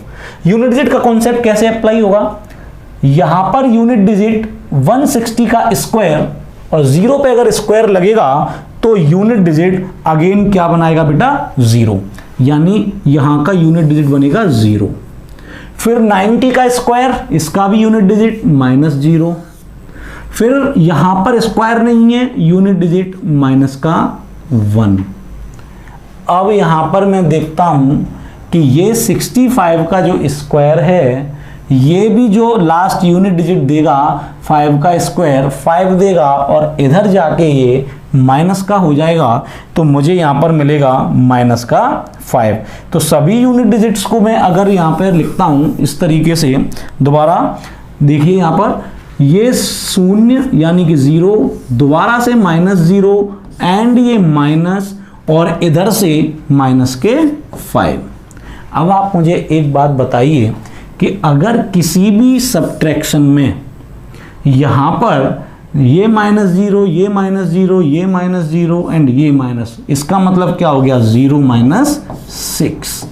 यूनिट डिजिट का कॉन्सेप्ट कैसे अप्लाई होगा, यहां पर यूनिट डिजिट 160 का स्क्वायर और 0 पे अगर स्क्वायर लगेगा तो यूनिट डिजिट अगेन क्या बनाएगा बेटा 0, यानी यहां का यूनिट डिजिट बनेगा 0। फिर 90 का स्क्वायर, इसका भी यूनिट डिजिट -0। फिर यहां पर स्क्वायर नहीं है, यूनिट डिजिट माइनस का 1। अब यहां पर मैं देखता हूं कि ये 65 का जो स्क्वायर है ये भी जो लास्ट यूनिट डिजिट देगा 5 का स्क्वायर 5 देगा और इधर जाके ये माइनस का हो जाएगा, तो मुझे यहां पर मिलेगा माइनस का 5। तो सभी यूनिट डिजिट्स को मैं अगर यहां पर लिखता हूं इस तरीके से, दोबारा देखिए यहां पर ये 0 यानी कि 0, दोबारा से -0 एंड ये माइनस और इधर से माइनस के 5। अब आप मुझे एक बात बताइए कि अगर किसी भी सब्ट्रैक्शन में यहां पर ये -0, ये -0, ये -0 एंड ये माइनस, इसका मतलब क्या हो गया 0 -6।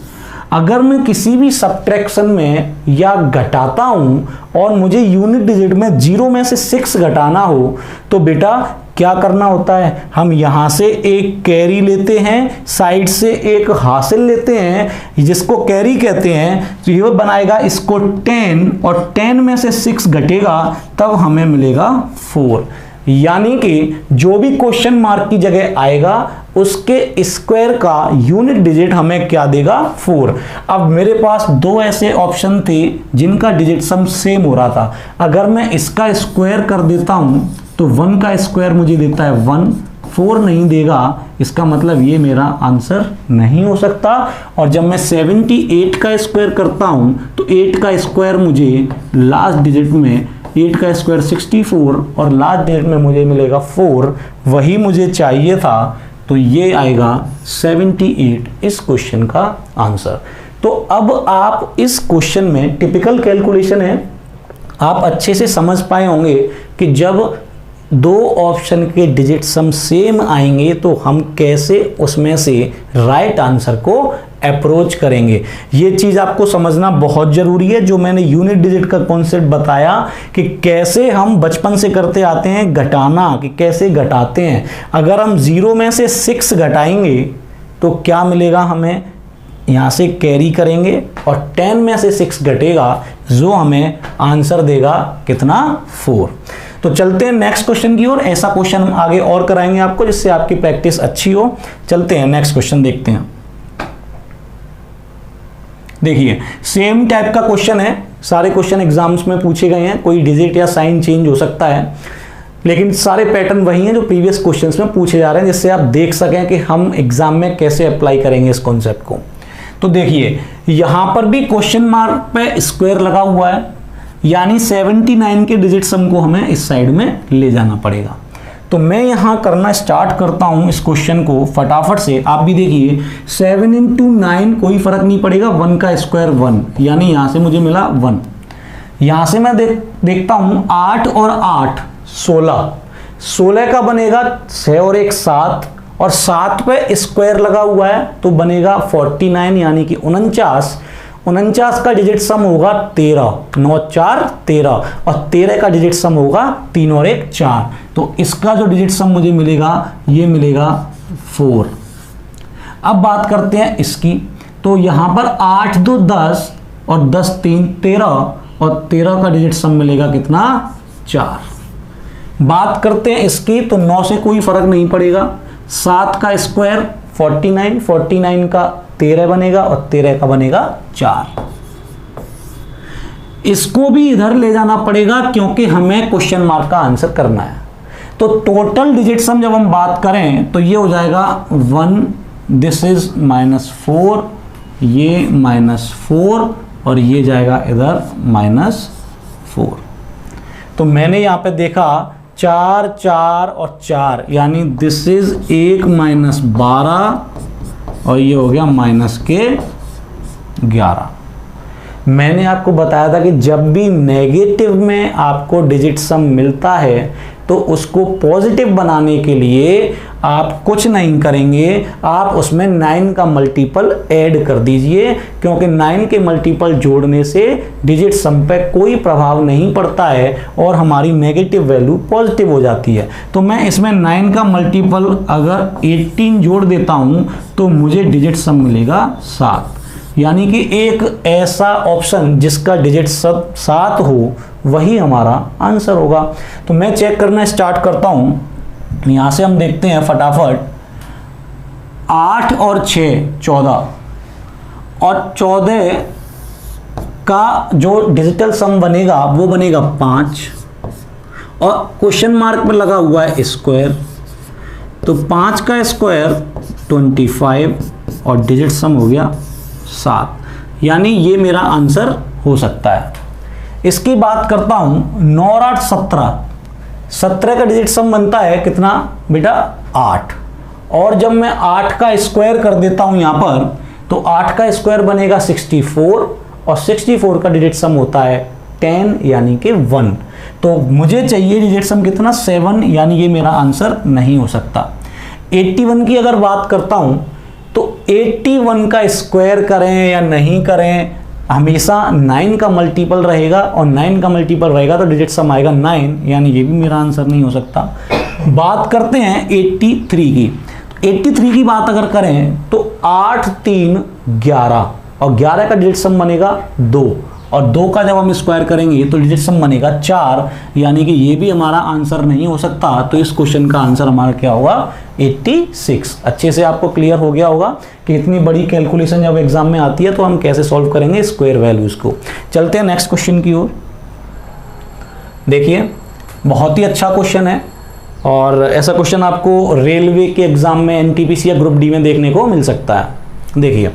अगर मैं किसी भी सब्ट्रैक्शन में या घटाता हूं और मुझे यूनिट डिजिट में 0 में से 6 घटाना हो तो बेटा क्या करना होता है, हम यहां से एक कैरी लेते हैं, साइड से एक हासिल लेते हैं जिसको कैरी कहते हैं, तो ये बनाएगा इसको 10 और 10 में से 6 घटेगा तब हमें मिलेगा 4। यानी कि जो भी क्वेश्चन मार्क की जगह आएगा उसके स्क्वायर का यूनिट डिजिट हमें क्या देगा, 4। अब मेरे पास दो ऐसे ऑप्शन थे जिनका डिजिट सम सेम हो रहा था। अगर मैं इसका स्क्वायर कर देता हूं तो 1 का स्क्वायर मुझे देता है 1, 4 नहीं देगा, इसका मतलब ये मेरा आंसर नहीं हो सकता। और जब मैं 78 का स्क्वायर करता हूं तो 8 का स्क्वायर मुझे लास्ट डिजिट में 8 का स्क्वायर 64 और लास्ट डिजिट में मुझे मिलेगा 4, वही मुझे चाहिए था। तो ये आएगा 78 इस क्वेश्चन का आंसर। तो अब आप इस क्वेश्चन में टिपिकल कैलकुलेशन है, आप अच्छे से समझ पाए होंगे कि जब दो ऑप्शन के डिजिट सम सेम आएंगे तो हम कैसे उसमें से राइट आंसर को अप्रोच करेंगे। ये चीज आपको समझना बहुत जरूरी है। जो मैंने यूनिट डिजिट का कॉन्सेप्ट बताया कि कैसे हम बचपन से करते आते हैं घटाना, कि कैसे घटाते हैं। अगर हम 0 में से 6 घटाएंगे तो क्या मिलेगा हमें, यहां से कैरी करेंगे और 10 में से 6 घटेगा जो हमें आंसर देगा कितना, 4। तो चलते हैं नेक्स्ट क्वेश्चन की ओर। ऐसा क्वेश्चन हम आगे और कराएंगे आपको जिससे आपकी प्रैक्टिस अच्छी हो। चलते हैं नेक्स्ट क्वेश्चन देखते हैं। देखिए सेम टाइप का क्वेश्चन है, सारे क्वेश्चन एग्जाम्स में पूछे गए हैं, कोई डिजिट या साइन चेंज हो सकता है लेकिन सारे पैटर्न वही हैं जो प्रीवियस क्वेश्चंस में पूछे जा रहे हैं, जिससे आप देख सकें कि हम एग्जाम में कैसे अप्लाई करेंगे इस कॉन्सेप्ट को। तो देखिए यहां पर भी क्वेश्चन मार्क पे स्क्वायर लगा हुआ है, यानी 79 के डिजिट सम को हमें इस साइड में ले जाना पड़ेगा। तो मैं यहां करना स्टार्ट करता हूं इस क्वेश्चन को फटाफट से। आप भी देखिए 7 × 9 कोई फर्क नहीं पड़ेगा, 1 का स्क्वायर 1, यानी यहां से मुझे मिला 1। यहां से मैं देखता हूं 8 और 8 16, 16 का बनेगा 6 और 1 7, और 7 पे स्क्वायर लगा हुआ है तो बनेगा 49 यानी कि 49। 49 का डिजिट सम होगा 13, 9 4 13, और 13 का डिजिट सम होगा 3 और 1 4। तो इसका जो डिजिट सम मुझे मिलेगा ये मिलेगा 4। अब बात करते हैं इसकी। तो यहां पर 8 2 10 और 10 3 13, और 13 का डिजिट सम मिलेगा कितना, 4। बात करते हैं इसकी, तो 9 से कोई फर्क नहीं पड़ेगा। 7 का स्क्वायर 49, 49 का 13 बनेगा और 13 का बनेगा 4। इसको भी इधर ले जाना पड़ेगा क्योंकि हमें क्वेश्चन मार्क का आंसर करना है। तो टोटल डिजिट सम जब हम बात करें तो ये हो जाएगा 1, दिस इज -4, ये -4 और ये जाएगा इधर -4। तो मैंने यहां पे देखा 4 4 और 4, यानी दिस इज 1 -12 और ये हो गया -11। मैंने आपको बताया था कि जब भी नेगेटिव में आपको डिजिट सम मिलता है तो उसको पॉजिटिव बनाने के लिए आप कुछ नहीं करेंगे, आप उसमें 9 का मल्टीपल ऐड कर दीजिए, क्योंकि 9 के मल्टीपल जोड़ने से डिजिट सम पे कोई प्रभाव नहीं पड़ता है और हमारी नेगेटिव वैल्यू पॉजिटिव हो जाती है। तो मैं इसमें 9 का मल्टीपल अगर 18 जोड़ देता हूं तो मुझे डिजिट सम मिलेगा 7, यानी कि एक ऐसा ऑप्शन जिसका डिजिट 7 हो वही हमारा आंसर होगा। तो मैं चेक करना स्टार्ट करता हूं। यहां से हम देखते हैं फटाफट, 8 और 6 14, और 14 का जो डिजिटल सम बनेगा वो बनेगा 5, और क्वेश्चन मार्क में लगा हुआ है स्क्वायर, तो 5 का स्क्वायर 25 और डिजिट सम हो गया 7, यानी ये मेरा आंसर हो सकता है। इसकी बात करता हूं 9 और 8 17, 17 का डिजिट सम बनता है कितना बेटा, 8, और जब मैं 8 का स्क्वायर कर देता हूं यहां पर तो 8 का स्क्वायर बनेगा 64, और 64 का डिजिट सम होता है 10 यानी कि 1। तो मुझे चाहिए डिजिट सम कितना, 7, यानी ये मेरा आंसर नहीं हो सकता। 81 की अगर बात करता हूं तो 81 का स्क्वायर करें या नहीं करें, हमेशा 9 का मल्टीपल रहेगा, और 9 का मल्टीपल रहेगा तो डिजिट सम आएगा 9, यानी ये भी मेरा आंसर नहीं हो सकता। बात करते हैं 83 की। 83 की बात अगर करें तो 8 3 11, और 11 का डिजिट सम बनेगा 2, और 2 का जब हम स्क्वायर करेंगे तो डिजिट सम बनेगा 4, यानी कि ये भी हमारा आंसर नहीं हो सकता। तो इस क्वेश्चन का आंसर हमारा क्या होगा? 86। अच्छे से आपको क्लियर हो गया होगा कि इतनी बड़ी कैलकुलेशन जब एग्जाम में आती है तो हम कैसे सॉल्व करेंगे स्क्वायर वैल्यूज को। चलते हैं नेक्स्ट क्वेश्चन की ओर। देखिए, बहुत ही अच्छा क्वेश्चन है, और ऐसा क्वेश्चन आपको रेलवे के एग्जाम में एनटीपीसी या ग्रुप डी में देखने को मिल सकता है। देखिए,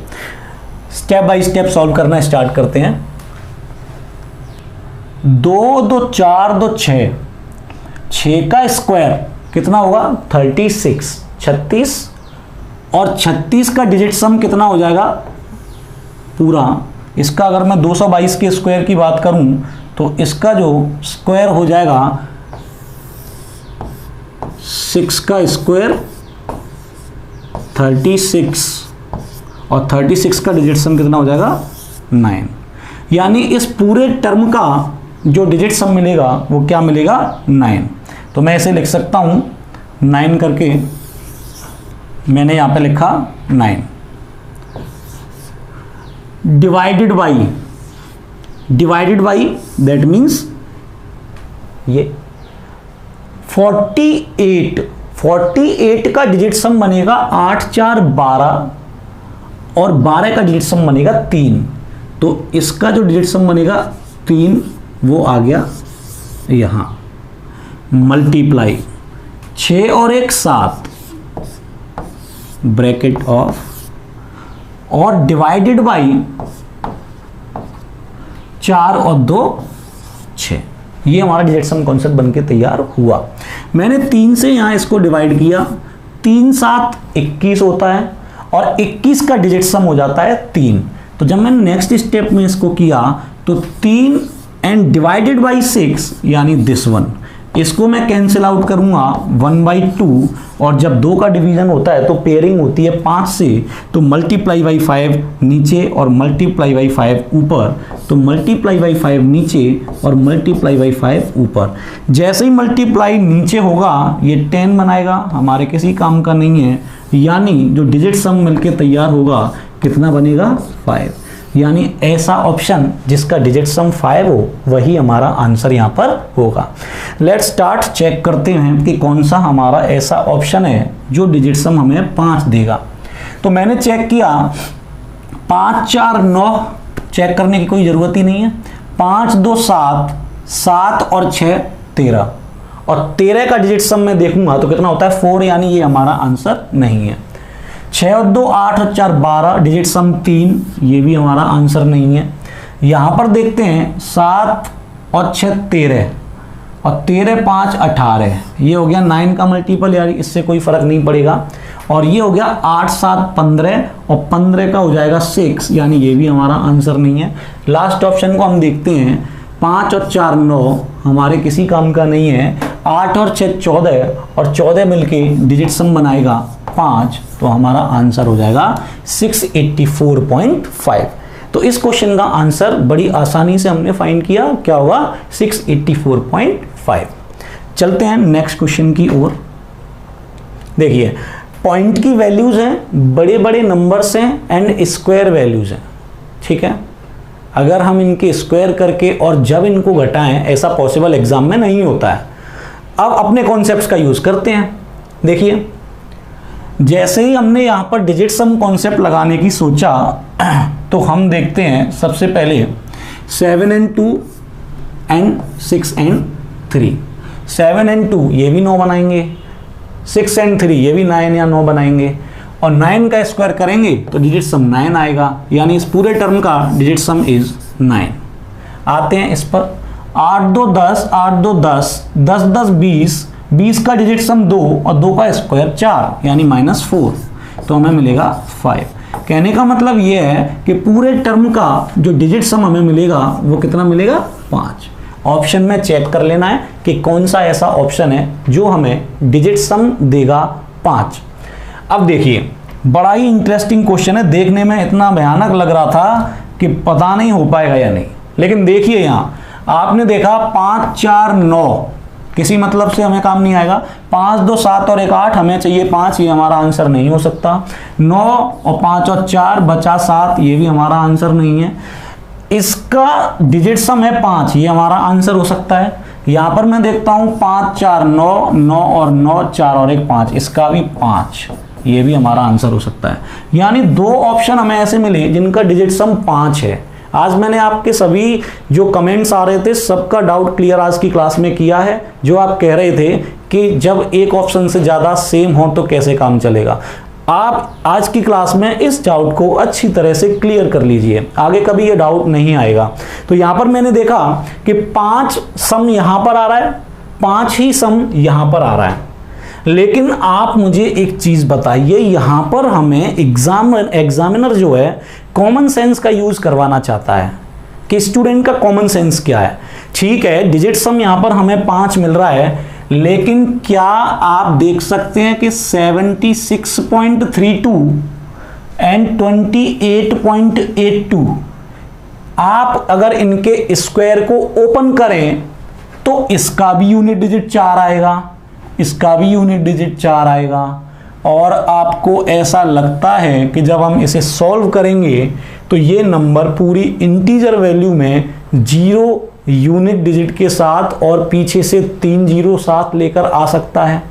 स्टेप बाय स्टेप सॉल्व करना स्टार्ट करते हैं। 2 2 4 2 6, 6 का स्क्वायर कितना होगा? 36, 36, और 36 का डिजिट सम कितना हो जाएगा पूरा? इसका अगर मैं 222 के स्क्वायर की बात करूं तो इसका जो स्क्वायर हो जाएगा 6 का स्क्वायर 36, और 36 का डिजिट सम कितना हो जाएगा? 9। यानी इस पूरे टर्म का जो डिजिट सम मिलेगा वो क्या मिलेगा? 9। तो मैं इसे लिख सकता हूं 9 करके, मैंने यहां पे लिखा 9 डिवाइडेड बाई दैट मीन्स ये 48 का डिजिट सम बनेगा 8 4 12, और 12 का डिजिट सम बनेगा 3। तो इसका जो डिजिट सम बनेगा 3 वो आ गया यहां, मल्टीप्लाई 6 और 1 7 ब्रैकेट ऑफ, और डिवाइडेड बाई 4 और 2 6। ये हमारा डिजिट सम कॉन्सेप्ट बनके तैयार हुआ। मैंने 3 से यहां इसको डिवाइड किया, 3 7 21 होता है, और 21 का डिजिट सम हो जाता है 3। तो जब मैंने नेक्स्ट स्टेप में इसको किया तो 3 एंड डिवाइडेड बाई 6, यानी दिस वन, इसको मैं कैंसिल आउट करूंगा 1/2, और जब 2 का डिवीजन होता है तो पेयरिंग होती है 5 से, तो मल्टीप्लाई बाई 5 नीचे और मल्टीप्लाई बाई 5 ऊपर, तो मल्टीप्लाई बाई 5 नीचे और मल्टीप्लाई बाई 5 ऊपर। जैसे ही मल्टीप्लाई नीचे होगा ये 10 बनाएगा, हमारे किसी काम का नहीं है, यानी जो डिजिट सम मिलके तैयार होगा कितना बनेगा? 5। यानी ऐसा ऑप्शन जिसका डिजिट सम 5 हो वही हमारा आंसर यहां पर होगा। लेट्स स्टार्ट, चेक करते हैं कि कौन सा हमारा ऐसा ऑप्शन है जो डिजिट सम हमें 5 देगा। तो मैंने चेक किया 5 4 9, चेक करने की कोई जरूरत ही नहीं है। 5 2 7, 7 और 6 13, और 13 का डिजिट सम में देखूंगा तो कितना होता है? 4, यानी ये हमारा आंसर नहीं है। 6 और 2 8 और 4 12, डिजिट सम 3, ये भी हमारा आंसर नहीं है। यहां पर देखते हैं 7 और 6 13, और 13 5 18, ये हो गया 9 का मल्टीपल, यानी इससे कोई फर्क नहीं पड़ेगा। और ये हो गया 8 7 15, और 15 का हो जाएगा 6, यानी ये भी हमारा आंसर नहीं है। लास्ट ऑप्शन को हम देखते हैं, 5 और 4 9, हमारे किसी काम का नहीं है। 8 और 6 14, और 14 मिलके डिजिट सम बनाएगा 5, तो हमारा आंसर हो जाएगा 684.5। तो इस क्वेश्चन का आंसर बड़ी आसानी से हमने फाइंड किया, क्या होगा? 684.5। चलते हैं नेक्स्ट क्वेश्चन की ओर। देखिए, पॉइंट की वैल्यूज हैं, बड़े बड़े नंबर्स हैं, एंड स्क्वायर वैल्यूज हैं, ठीक है। अगर हम इनके स्क्वायर करके और जब इनको घटाएं, ऐसा पॉसिबल एग्जाम में नहीं होता है। अब अपने कॉन्सेप्ट्स का यूज करते हैं। देखिए, जैसे ही हमने यहां पर डिजिट सम कॉन्सेप्ट लगाने की सोचा तो हम देखते हैं सबसे पहले 7 and 2 एंड 6 and 3। 7 and 2 ये भी 9 बनाएंगे, 6 and 3 ये भी 9 या 9 बनाएंगे, और 9 का स्क्वायर करेंगे तो डिजिट सम 9 आएगा, यानी इस पूरे टर्म का डिजिट सम इज 9। आते हैं इस पर, 8 2 10, 8 2 10, 10 10 20, 20 का डिजिट सम 2, और 2 का स्क्वायर 4, यानी -4, तो हमें मिलेगा 5। कहने का मतलब ये है कि पूरे टर्म का जो डिजिट सम हमें मिलेगा वो कितना मिलेगा? 5। ऑप्शन में चेक कर लेना है कि कौन सा ऐसा ऑप्शन है जो हमें डिजिट सम देगा 5। अब देखिए, बड़ा ही इंटरेस्टिंग क्वेश्चन है, देखने में इतना भयानक लग रहा था कि पता नहीं हो पाएगा या नहीं। लेकिन देखिए यहाँ आपने देखा 5 4 9 किसी मतलब से हमें काम नहीं आएगा। 5 2 7 और 1 8 हमें चाहिए 5, ये हमारा आंसर नहीं हो सकता। 9 और 5 और 4 बचा 7, ये भी हमारा आंसर नहीं है। इसका डिजिट सम है 5, ये हमारा आंसर हो सकता है। यहां पर मैं देखता हूं 5 4 9, 9 और 9 4 और 1 5, इसका भी 5, ये भी हमारा आंसर हो सकता है। यानी 2 ऑप्शन हमें ऐसे मिले जिनका डिजिट सम 5 है। आज मैंने आपके सभी जो कमेंट्स आ रहे थे सबका डाउट क्लियर आज की क्लास में किया है। जो आप कह रहे थे कि जब एक ऑप्शन से ज़्यादा सेम हो तो कैसे काम चलेगा, आप आज की क्लास में इस डाउट को अच्छी तरह से क्लियर कर लीजिए, आगे कभी ये डाउट नहीं आएगा। तो यहाँ पर मैंने देखा कि 5 सम यहाँ पर आ रहा है, 5 ही सम यहाँ पर आ रहा है। लेकिन आप मुझे एक चीज बताइए, यहां पर हमें एग्जामिनर जो है कॉमन सेंस का यूज करवाना चाहता है कि स्टूडेंट का कॉमन सेंस क्या है। ठीक है, डिजिट सम यहां पर हमें 5 मिल रहा है, लेकिन क्या आप देख सकते हैं कि 76.32 एंड 28.82 आप अगर इनके स्क्वायर को ओपन करें तो इसका भी यूनिट डिजिट 4 आएगा, इसका भी यूनिट डिजिट 4 आएगा। और आपको ऐसा लगता है कि जब हम इसे सॉल्व करेंगे तो ये नंबर पूरी इंटीजर वैल्यू में 0 यूनिट डिजिट के साथ और पीछे से 3 0 साथ लेकर आ सकता है।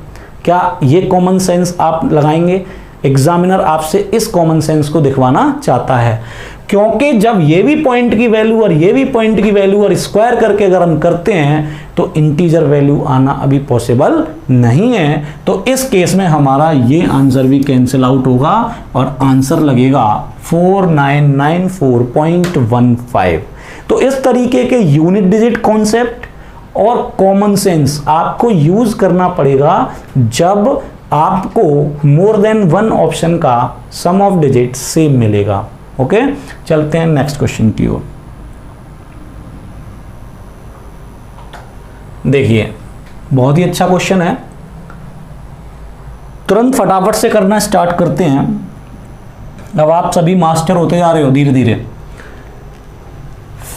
क्या ये कॉमन सेंस आप लगाएंगे? एग्जामिनर आपसे इस कॉमन सेंस को दिखवाना चाहता है, क्योंकि जब ये भी पॉइंट की वैल्यू और ये भी पॉइंट की वैल्यू और स्क्वायर करके अगर हम करते हैं तो इंटीजर वैल्यू आना अभी पॉसिबल नहीं है। तो इस केस में हमारा ये आंसर भी कैंसिल आउट होगा और आंसर लगेगा 4994.15। तो इस तरीके के यूनिट डिजिट कॉन्सेप्ट और कॉमन सेंस आपको यूज करना पड़ेगा जब आपको मोर देन 1 ऑप्शन का सम ऑफ डिजिट सेम मिलेगा। ओके, चलते हैं नेक्स्ट क्वेश्चन की ओर। देखिए बहुत ही अच्छा क्वेश्चन है, तुरंत फटाफट से करना स्टार्ट करते हैं। अब आप सभी मास्टर होते जा रहे हो धीरे धीरे।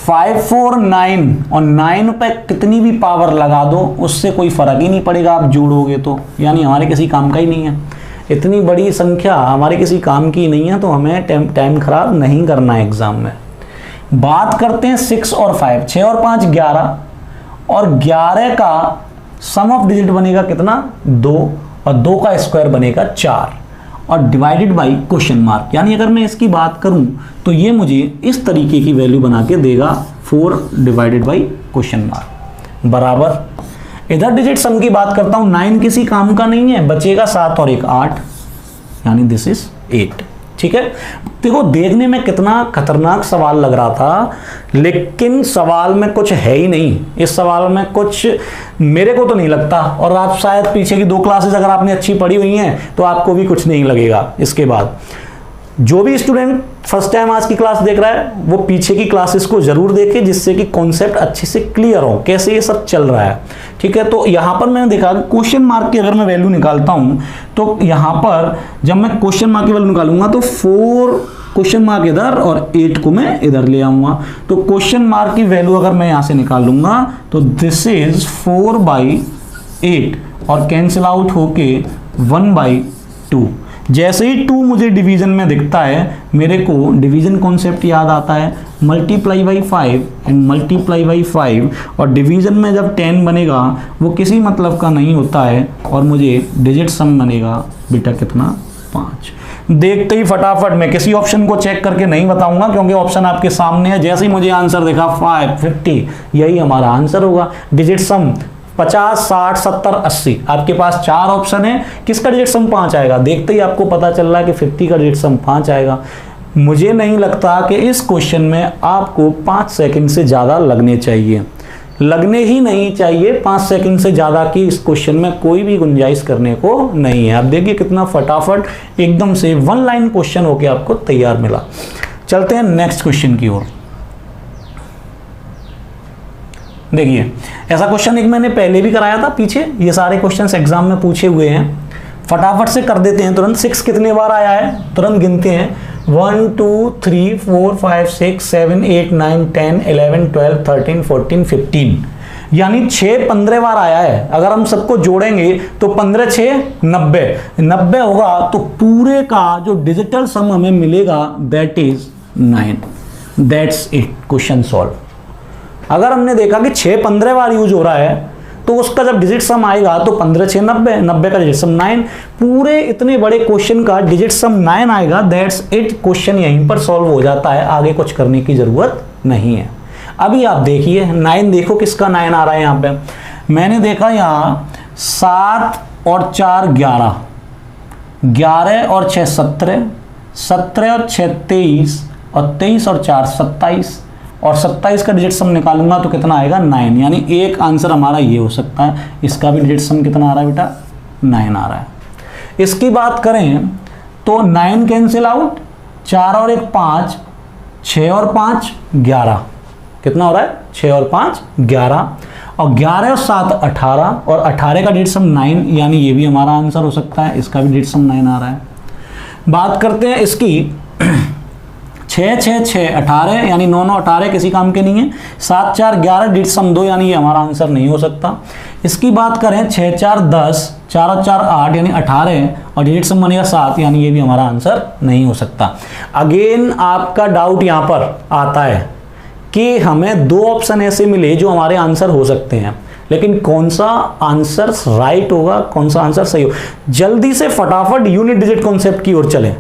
5 4 9 और 9 पे कितनी भी पावर लगा दो उससे कोई फर्क ही नहीं पड़ेगा, आप जोड़ोगे तो, यानी हमारे किसी काम का ही नहीं है। इतनी बड़ी संख्या हमारे किसी काम की नहीं है, तो हमें टाइम खराब नहीं करना है एग्जाम में। बात करते हैं 6 और 5, 6 और 5 11, और 11 का सम ऑफ डिजिट बनेगा कितना 2, और 2 का स्क्वायर बनेगा 4, और डिवाइडेड बाय क्वेश्चन मार्क। यानी अगर मैं इसकी बात करूं तो ये मुझे इस तरीके की वैल्यू बना के देगा 4 डिवाइडेड बाय क्वेश्चन मार्क बराबर। इधर डिजिट सम की बात करता हूं, 9 किसी काम का नहीं है, बचेगा 7 और 1 8, यानी दिस इज 8। ठीक है, देखो देखने में कितना खतरनाक सवाल लग रहा था, लेकिन सवाल में कुछ है ही नहीं। इस सवाल में कुछ मेरे को तो नहीं लगता, और आप शायद पीछे की 2 क्लासेस अगर आपने अच्छी पढ़ी हुई हैं तो आपको भी कुछ नहीं लगेगा। इसके बाद जो भी स्टूडेंट फर्स्ट टाइम आज की क्लास देख रहा है वो पीछे की क्लासेस को जरूर देखे, जिससे कि कॉन्सेप्ट अच्छे से क्लियर हो कैसे ये सब चल रहा है। ठीक है, तो यहां पर मैंने देखा क्वेश्चन मार्क की अगर मैं वैल्यू निकालता हूं तो यहां पर जब मैं क्वेश्चन मार्क की वैल्यू निकालूंगा तो 4 क्वेश्चन मार्क इधर और 8 को मैं इधर ले आऊंगा। तो क्वेश्चन मार्क की वैल्यू अगर मैं यहां से निकाल लूंगा तो दिस इज 4/8 और कैंसिल आउट होके 1/2। जैसे ही 2 मुझे डिवीजन में दिखता है मेरे को डिवीजन कॉन्सेप्ट याद आता है, multiply by 5 and multiply by 5, और डिवीजन में जब 10 बनेगा वो किसी मतलब का नहीं होता है, और मुझे डिजिट सम बनेगा बेटा कितना 5। देखते ही फटाफट मैं किसी ऑप्शन को चेक करके नहीं बताऊंगा क्योंकि ऑप्शन आपके सामने है। जैसे ही मुझे आंसर देखा 5 50, यही हमारा आंसर होगा। डिजिट सम 50 60 70 80, आपके पास 4 ऑप्शन है, किसका डिजिट सम 5 आएगा? देखते ही आपको पता चल रहा है कि 50 का डिजिट सम 5 आएगा। मुझे नहीं लगता कि इस क्वेश्चन में आपको 5 सेकंड से ज़्यादा लगने चाहिए, लगने ही नहीं चाहिए 5 सेकंड से ज़्यादा की इस क्वेश्चन में कोई भी गुंजाइश करने को नहीं है। आप देखिए कितना फटाफट एकदम से 1 लाइन क्वेश्चन होके आपको तैयार मिला। चलते हैं नेक्स्ट क्वेश्चन की ओर। देखिए ऐसा क्वेश्चन एक मैंने पहले भी कराया था पीछे, ये सारे क्वेश्चंस एग्जाम में पूछे हुए हैं, फटाफट से कर देते हैं तुरंत। 6 कितने बार आया है तुरंत गिनते हैं। 1 2 3 4 5 6 7 8 9 10 11 12 13 14 15 यानी 6 15 बार आया है। अगर हम सबको जोड़ेंगे तो 15 6 90 90 होगा, तो पूरे का जो डिजिटल सम हमें मिलेगा that is 9। That's it, question solve. अगर हमने देखा कि 6 15 बार यूज हो रहा है तो उसका जब डिजिट सम आएगा तो 15 6 90, 90 का डिजिट सम 9, पूरे इतने बड़े क्वेश्चन का डिजिट सम 9 आएगा। दैट्स इट, क्वेश्चन यहीं पर सॉल्व हो जाता है, आगे कुछ करने की जरूरत नहीं है। अभी आप देखिए 9, देखो किसका 9 आ रहा है यहाँ पे। मैंने देखा यहाँ 7 और 4 11, 11 और 6 17, 17 और 6 23, और 23 और 4 27, और 27 का डिजिट सम निकालूंगा तो कितना आएगा 9, यानी एक आंसर हमारा ये हो सकता है। इसका भी डिजिट सम कितना आ रहा है बेटा, 9 आ रहा है। इसकी बात करें तो 9 कैंसिल आउट, 4 और 1 5, 6 और 5 11, कितना हो रहा है 6 और 5 11, और 11 और 7 18, और 18 का डिजिट सम 9, यानी ये भी हमारा आंसर हो सकता है। इसका भी डिजिट सम 9 आ रहा है। बात करते हैं इसकी 6 6 6 18, यानी 9 9 18 किसी काम के नहीं है। 7 4 11 डिजिट सम 2, यानी ये हमारा आंसर नहीं हो सकता। इसकी बात करें 6 4 10, 4 और 4 8, यानी 18, और डिजिट सम बनेगा 7, यानी ये भी हमारा आंसर नहीं हो सकता। अगेन आपका डाउट यहाँ पर आता है कि हमें 2 ऑप्शन ऐसे मिले जो हमारे आंसर हो सकते हैं, लेकिन कौन सा आंसर राइट होगा, कौन सा आंसर सही होगा। जल्दी से फटाफट यूनिट डिजिट कॉन्सेप्ट की ओर चलें।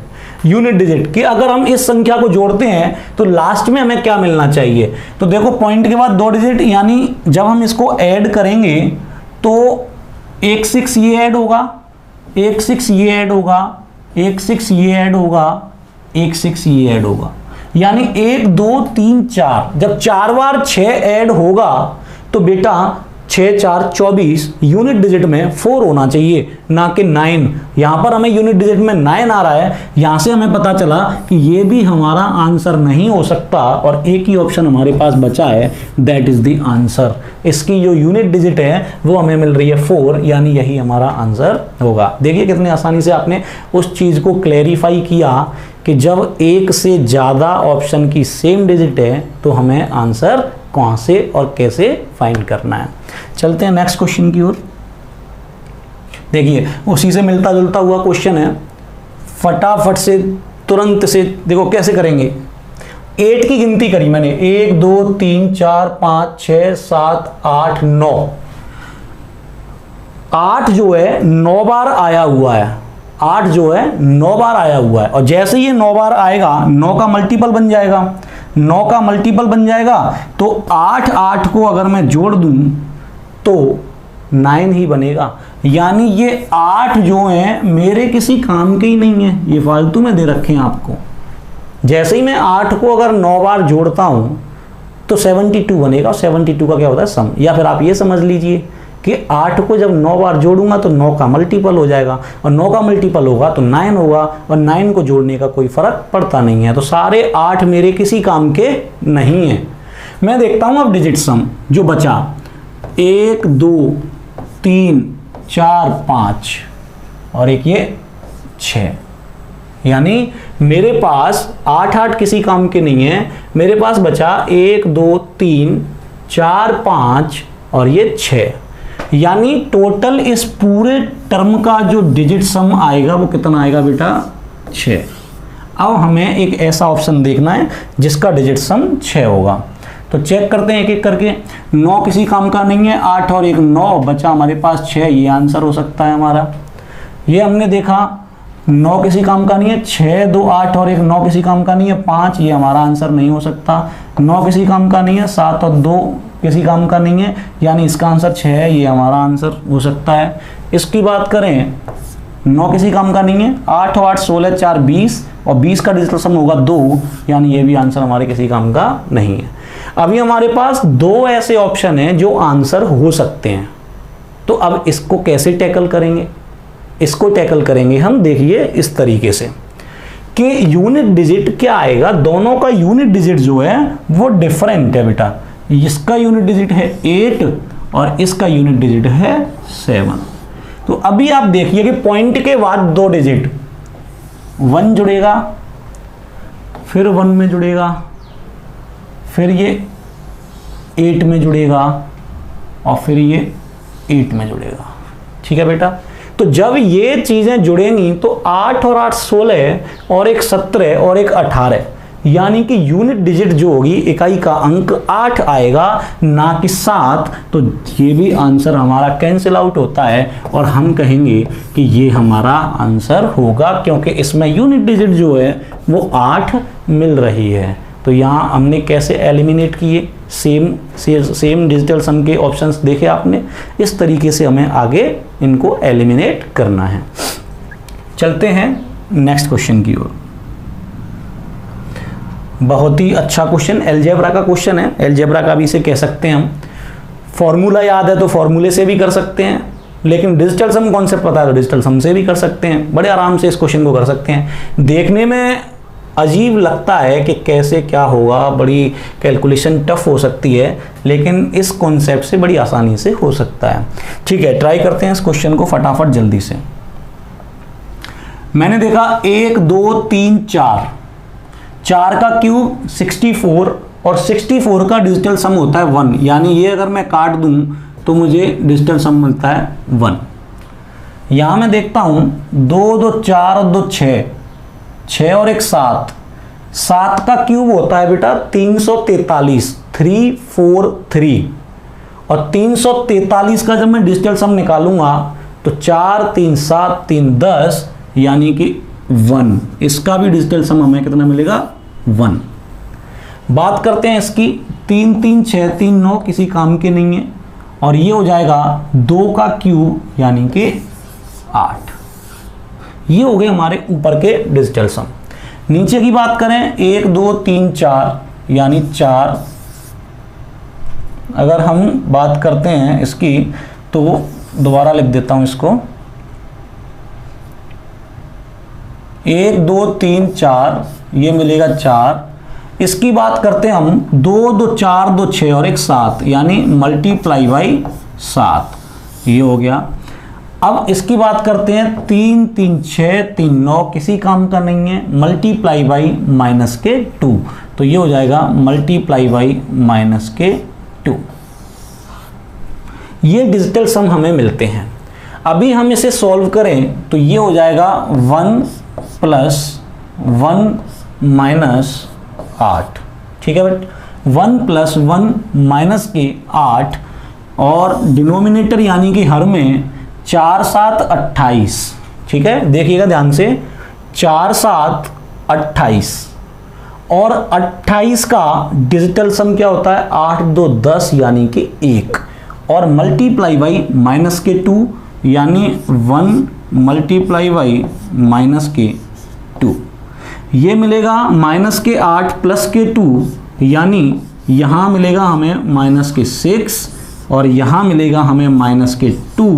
यूनिट डिजिट कि अगर हम इस संख्या को जोड़ते हैं तो लास्ट में हमें क्या मिलना चाहिए। तो देखो पॉइंट के बाद 2 डिजिट, यानी जब हम इसको ऐड करेंगे तो 1 6 ये ऐड होगा, 1 6 ये ऐड होगा, 1 6 ये ऐड होगा, 1 6 ये ऐड होगा, यानी 1 2 3 4। जब 4 बार 6 ऐड होगा तो बेटा 6 4 24, यूनिट डिजिट में 4 होना चाहिए, ना कि 9। यहां पर हमें यूनिट डिजिट में 9 आ रहा है। यहां से हमें पता चला कि ये भी हमारा आंसर नहीं हो सकता, और एक ही ऑप्शन हमारे पास बचा है, दैट इज द आंसर। इसकी जो यूनिट डिजिट है वो हमें मिल रही है 4, यानी यही हमारा आंसर होगा। देखिए कितनी आसानी से आपने उस चीज को क्लैरिफाई किया कि जब एक से ज्यादा ऑप्शन की सेम डिजिट है तो हमें आंसर कहां से और कैसे फाइंड करना है। चलते हैं नेक्स्ट क्वेश्चन की ओर। देखिए उसी से मिलता जुलता हुआ क्वेश्चन है, फटाफट से तुरंत से देखो कैसे करेंगे। 8 की गिनती करी मैंने, 1 2 3 4 5 6 7 8 9। 8 जो है 9 बार आया हुआ है, 8 जो है 9 बार आया हुआ है, और जैसे ही ये 9 बार आएगा 9 का मल्टीपल बन जाएगा, 9 का मल्टीपल बन जाएगा, तो 8 8 को अगर मैं जोड़ दूं तो 9 ही बनेगा। यानी ये 8 जो है मेरे किसी काम के ही नहीं है, ये फालतू में दे रखे हैं आपको। जैसे ही मैं 8 को अगर 9 बार जोड़ता हूं तो 72 बनेगा, और 72 का क्या होता है सम। या फिर आप ये समझ लीजिए कि 8 को जब 9 बार जोड़ूंगा तो 9 का मल्टीपल हो जाएगा, और 9 का मल्टीपल होगा तो 9 होगा, और 9 को जोड़ने का कोई फर्क पड़ता नहीं है। तो सारे 8 मेरे किसी काम के नहीं है। मैं देखता हूं अब डिजिट सम जो बचा, 1 2 3 4 5 और एक ये 6, यानी मेरे पास 8 8 किसी काम के नहीं है। मेरे पास बचा 1 2 3 4 5 और ये 6, यानी टोटल इस पूरे टर्म का जो डिजिट सम आएगा वो कितना आएगा बेटा 6। अब हमें एक ऐसा ऑप्शन देखना है जिसका डिजिट सम 6 होगा, तो चेक करते हैं एक एक करके। 9 किसी काम का नहीं है, 8 और 1 9, बचा हमारे पास 6, ये आंसर हो सकता है हमारा। ये हमने देखा 9 किसी काम का नहीं है, 6 2 8 और 1 9 किसी काम का नहीं है, 5, ये हमारा आंसर नहीं हो सकता। 9 किसी काम का नहीं है, 7 और 2 किसी काम का नहीं है, यानी इसका आंसर 6 है, ये हमारा आंसर हो सकता है। इसकी बात करें 9 किसी काम का नहीं है, 8 और 8 16 4 20, और 20 का डिजिटल सम होगा 2, यानी ये भी आंसर हमारे किसी काम का नहीं है। अभी हमारे पास 2 ऐसे ऑप्शन हैं जो आंसर हो सकते हैं, तो अब इसको कैसे टैकल करेंगे। इसको टैकल करेंगे हम, देखिए इस तरीके से कि यूनिट डिजिट क्या आएगा। दोनों का यूनिट डिजिट जो है वो डिफरेंट है बेटा, इसका यूनिट डिजिट है 8 और इसका यूनिट डिजिट है 7। तो अभी आप देखिए कि पॉइंट के बाद 2 डिजिट 1 जुड़ेगा, फिर 1 में जुड़ेगा, फिर ये 8 में जुड़ेगा और फिर ये 8 में जुड़ेगा। ठीक है बेटा, तो जब ये चीजें जुड़ेंगी तो 8 और 8 16 और एक 17 और एक 18, यानी कि यूनिट डिजिट जो होगी, इकाई का अंक 8 आएगा, ना कि 7। तो ये भी आंसर हमारा कैंसिल आउट होता है और हम कहेंगे कि ये हमारा आंसर होगा, क्योंकि इसमें यूनिट डिजिट जो है वो 8 मिल रही है। तो यहाँ हमने कैसे एलिमिनेट किए, सेम डिजिटल सम के ऑप्शंस देखे आपने, इस तरीके से हमें आगे इनको एलिमिनेट करना है। चलते हैं नेक्स्ट क्वेश्चन की ओर। बहुत ही अच्छा क्वेश्चन, अलजेब्रा का क्वेश्चन है। अलजेब्रा का भी इसे कह सकते हैं हम। फॉर्मूला याद है तो फॉर्मूले से भी कर सकते हैं, लेकिन डिजिटल सम कॉन्सेप्ट पता है तो डिजिटल सम से भी कर सकते हैं। बड़े आराम से इस क्वेश्चन को कर सकते हैं। देखने में अजीब लगता है कि कैसे क्या होगा, बड़ी कैलकुलेशन टफ हो सकती है, लेकिन इस कॉन्सेप्ट से बड़ी आसानी से हो सकता है। ठीक है, ट्राई करते हैं इस क्वेश्चन को फटाफट जल्दी से। मैंने देखा 1 2 3 4 का क्यूब 64 और 64 का डिजिटल सम होता है 1, यानी ये अगर मैं काट दूं तो मुझे डिजिटल सम मिलता है 1। यहां मैं देखता हूं 2 2 4 और 2 6 और एक 7 का क्यूब होता है बेटा 343, 343, और 343 का जब मैं डिजिटल सम निकालूंगा तो 4 3 7 3 10, यानी कि 1। इसका भी डिजिटल सम हमें कितना मिलेगा, 1। बात करते हैं इसकी 3 3 6 3 9, किसी काम के नहीं है, और ये हो जाएगा 2 का क्यूब यानी कि 8। ये हो गए हमारे ऊपर के डिजिटल सम। नीचे की बात करें 1 2 3 4 यानी 4। अगर हम बात करते हैं इसकी तो दोबारा लिख देता हूं इसको, 1 2 3 4, ये मिलेगा 4। इसकी बात करते हैं हम 2 2 4 2 6 और एक 7, यानी मल्टीप्लाई बाई 7, ये हो गया। अब इसकी बात करते हैं 3 3 6 3 9, किसी काम का नहीं है, मल्टीप्लाई बाई माइनस के 2, तो ये हो जाएगा मल्टीप्लाई बाई माइनस के 2। ये डिजिटल सम हमें मिलते हैं। अभी हम इसे सॉल्व करें तो ये हो जाएगा 1 प्लस 1 माइनस 8। ठीक है बट 1 प्लस 1 माइनस के 8, और डिनोमिनेटर यानी कि हर में 4 7 28। ठीक है, देखिएगा ध्यान से, 4 7 28, और 28 का डिजिटल सम क्या होता है, 8 2 10 यानी कि 1, और मल्टीप्लाई बाई माइनस के 2 यानी 1 मल्टीप्लाई बाई माइनस के 2। ये मिलेगा माइनस के 8 प्लस के 2, यानी यहाँ मिलेगा हमें माइनस के 6, और यहाँ मिलेगा हमें माइनस के 2।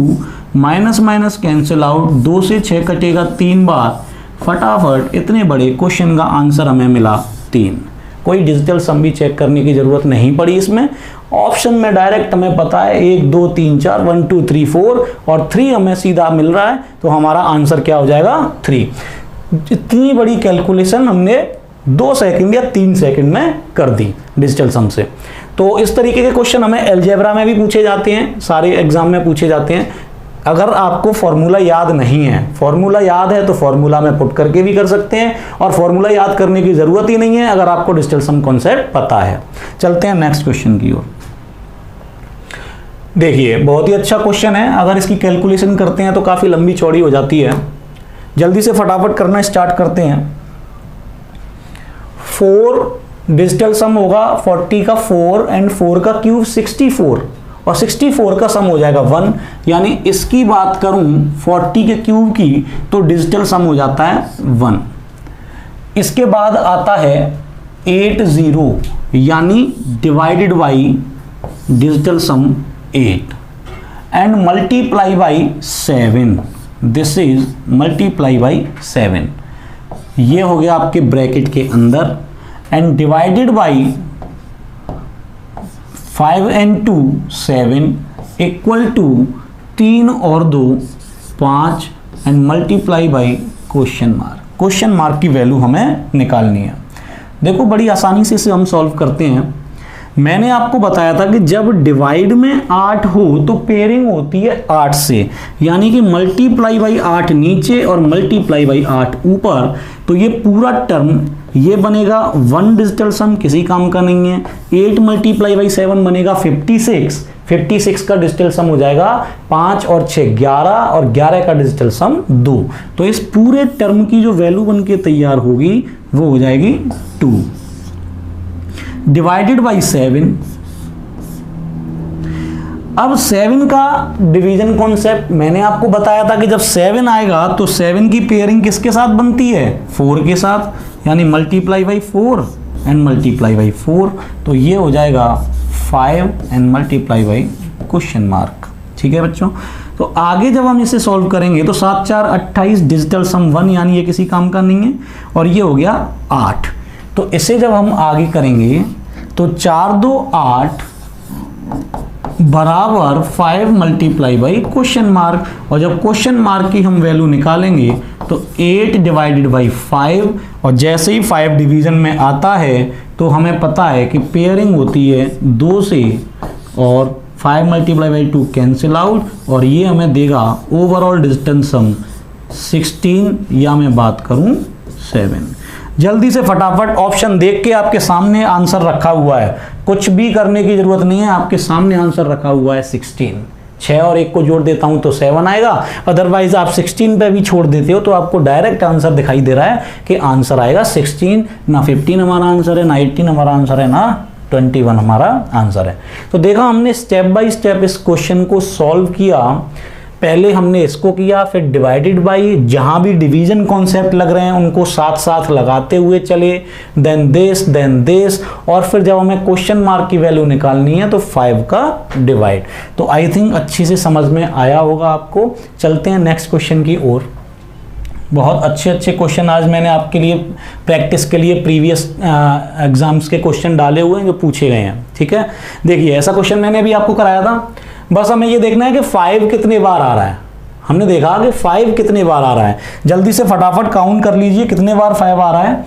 माइनस माइनस कैंसिल आउट, 2 से 6 कटेगा 3 बार, फटाफट इतने बड़े क्वेश्चन का आंसर हमें मिला 3। कोई डिजिटल सम भी चेक करने की जरूरत नहीं पड़ी इसमें, ऑप्शन में डायरेक्ट हमें पता है 1 2 3 4 1 2 3 4 और 3 हमें सीधा मिल रहा है, तो हमारा आंसर क्या हो जाएगा 3। इतनी बड़ी कैलकुलेशन हमने 2 सेकंड या 3 सेकंड में कर दी डिजिटल सम से। तो इस तरीके के क्वेश्चन हमें अलजेब्रा में भी पूछे जाते हैं, सारे एग्जाम में पूछे जाते हैं। अगर आपको फॉर्मूला याद नहीं है, फॉर्मूला याद है तो फॉर्मूला में पुट करके भी कर सकते हैं, और फॉर्मूला याद करने की जरूरत ही नहीं है अगर आपको डिजिटल सम कॉन्सेप्ट पता है। चलते हैं नेक्स्ट क्वेश्चन की ओर। देखिए बहुत ही अच्छा क्वेश्चन है, अगर इसकी कैलकुलेशन करते हैं तो काफी लंबी चौड़ी हो जाती है। जल्दी से फटाफट करना स्टार्ट करते हैं। 4 डिजिटल सम होगा 40 का 4 एंड 4 का क्यूब 64, और 64 का सम हो जाएगा 1, यानी इसकी बात करूं 40 के क्यूब की तो डिजिटल सम हो जाता है 1। इसके बाद आता है 80, यानी divided by digital sum 8 and multiply by 7, this is multiply by 7। ये हो गया आपके ब्रैकेट के अंदर, and divided by 5 and 2 7 equal to 3 और 2 5 and multiply by question mark. Question mark की वैल्यू हमें निकालनी है। देखो बड़ी आसानी से इसे हम सॉल्व करते हैं। मैंने आपको बताया था कि जब डिवाइड में 8 हो तो पेयरिंग होती है 8 से, यानी कि मल्टीप्लाई बाई 8 नीचे और मल्टीप्लाई बाई 8 ऊपर। तो ये पूरा टर्म ये बनेगा 1 डिजिटल सम, किसी काम का नहीं है। 8 मल्टीप्लाई बाई 7 बनेगा 56, 56 का डिजिटल सम हो जाएगा 5 और 6 11, और 11 का डिजिटल सम 2। तो इस पूरे टर्म की जो वैल्यू बन के तैयार होगी वो हो जाएगी 2 डिवाइडेड बाई 7। अब 7 का डिवीजन कॉन्सेप्ट मैंने आपको बताया था कि जब 7 आएगा तो 7 की पेयरिंग किसके साथ बनती है, 4 के साथ, यानी multiply by 4 and multiply by 4। तो ये हो जाएगा 5 and multiply by question mark. ठीक है बच्चों, तो आगे जब हम इसे सॉल्व करेंगे तो 7 4 28 डिजिटल सम 1, यानी ये किसी काम का नहीं है, और ये हो गया 8। तो इसे जब हम आगे करेंगे तो 4 2 8 बराबर 5 मल्टीप्लाई बाई क्वेश्चन मार्क, और जब क्वेश्चन मार्क की हम वैल्यू निकालेंगे तो 8 डिवाइडेड बाई 5, और जैसे ही 5 डिवीजन में आता है तो हमें पता है कि पेयरिंग होती है 2 से, और 5 मल्टीप्लाई बाई 2 कैंसिल आउट, और ये हमें देगा ओवरऑल डिस्टेंस सम 16, या मैं बात करूं 7। जल्दी से फटाफट ऑप्शन देख के, आपके सामने आंसर रखा हुआ है, कुछ भी करने की जरूरत नहीं है, आपके सामने आंसर रखा हुआ है 16। 6 और 1 को जोड़ देता हूं तो 7 आएगा, अदरवाइज आप 16 पे भी छोड़ देते हो तो आपको डायरेक्ट आंसर दिखाई दे रहा है कि आंसर आएगा 16, ना 15 हमारा आंसर है, ना 18 हमारा आंसर है, ना 21 हमारा आंसर है। तो देखा हमने स्टेप बाय स्टेप इस क्वेश्चन को सॉल्व किया। पहले हमने इसको किया, फिर डिवाइडेड बाई, जहां भी डिवीजन कॉन्सेप्ट लग रहे हैं उनको साथ साथ लगाते हुए चले, देन दिस, और फिर जब हमें क्वेश्चन मार्क की वैल्यू निकालनी है तो 5 का डिवाइड। तो आई थिंक अच्छी से समझ में आया होगा आपको। चलते हैं नेक्स्ट क्वेश्चन की ओर। बहुत अच्छे क्वेश्चन आज मैंने आपके लिए प्रैक्टिस के लिए प्रीवियस एग्जाम्स के क्वेश्चन डाले हुए हैं जो पूछे गए हैं। ठीक है, देखिए ऐसा क्वेश्चन मैंने अभी आपको कराया था, बस हमें ये देखना है कि 5 कितने बार आ रहा है। हमने देखा कि 5 कितने बार आ रहा है, जल्दी से फटाफट काउंट कर लीजिए कितने बार 5 आ रहा है।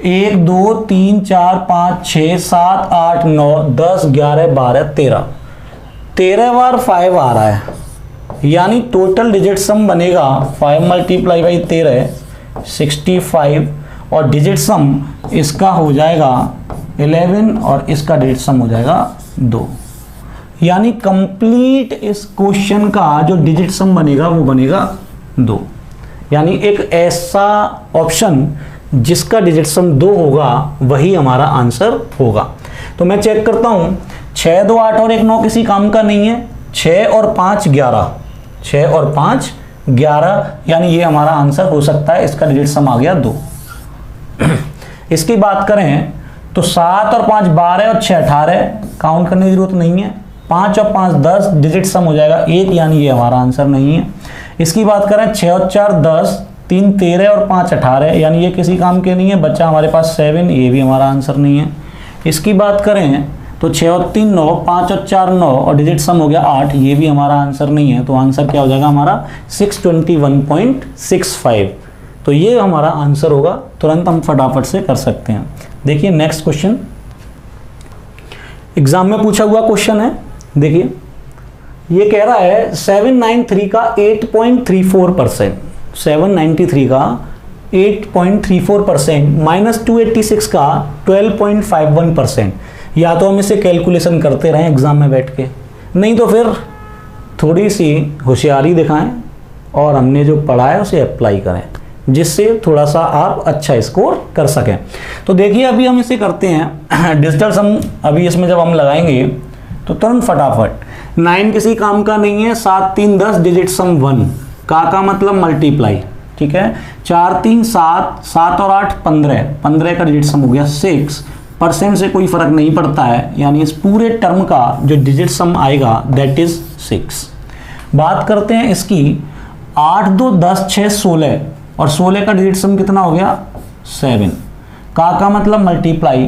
1 2 3 4 5 6 7 8 9 10 11 12 13, 13 बार 5 आ रहा है, यानी टोटल डिजिट सम बनेगा 5 मल्टीप्लाई बाई 13 65, और डिजिट सम इसका हो जाएगा 11, और इसका डिजिट सम हो जाएगा 2। यानी कंप्लीट इस क्वेश्चन का जो डिजिट सम बनेगा वो बनेगा 2। यानी एक ऐसा ऑप्शन जिसका डिजिट सम 2 होगा वही हमारा आंसर होगा। तो मैं चेक करता हूं, 6 2 8 और 1 9 किसी काम का नहीं है, 6 और 5 11, 6 और 5 11, यानी ये हमारा आंसर हो सकता है। इसका डिजिट सम आ गया 2। इसकी बात करें तो 7 और 5 12 और 6 18, काउंट करने की जरूरत नहीं है। 5 और 5 10, डिजिट सम हो जाएगा 1, यानी ये हमारा आंसर नहीं है। इसकी बात करें 6 और 4 10, 3 13 और 5 18, यानी ये किसी काम के नहीं है। बच्चा हमारे पास 7, ये भी हमारा आंसर नहीं है। इसकी बात करें तो 6 और 3 9, 5 और 4 9, और डिजिट सम हो गया 8, ये भी हमारा आंसर नहीं है। तो आंसर क्या हो जाएगा हमारा 621.65। तो ये हमारा आंसर होगा, तुरंत हम फटाफट से कर सकते हैं। देखिए नेक्स्ट क्वेश्चन, एग्जाम में पूछा हुआ क्वेश्चन है। देखिए ये कह रहा है 793 का 8.34%, 793 का 8.34% माइनस 286 का 12.51%। या तो हम इसे कैलकुलेशन करते रहें एग्जाम में बैठ के, नहीं तो फिर थोड़ी सी होशियारी दिखाएं और हमने जो पढ़ा है उसे अप्लाई करें, जिससे थोड़ा सा आप अच्छा स्कोर कर सकें। तो देखिए अभी हम इसे करते हैं डिजिटल सम। अभी इसमें जब हम लगाएंगे तो तुरंत फटाफट 9 किसी काम का नहीं है, 7 3 10, डिजिट सम 1 का मतलब मल्टीप्लाई। ठीक है, 4 3 7, 7 और 8 15, 15 का डिजिट सम हो गया 6। परसेंट से कोई फर्क नहीं पड़ता है, यानी इस पूरे टर्म का जो डिजिट सम आएगा दैट इज 6। बात करते हैं इसकी 8 2 10 6 16, और 16 का डिजिट सम कितना हो गया 7। का मतलब मल्टीप्लाई,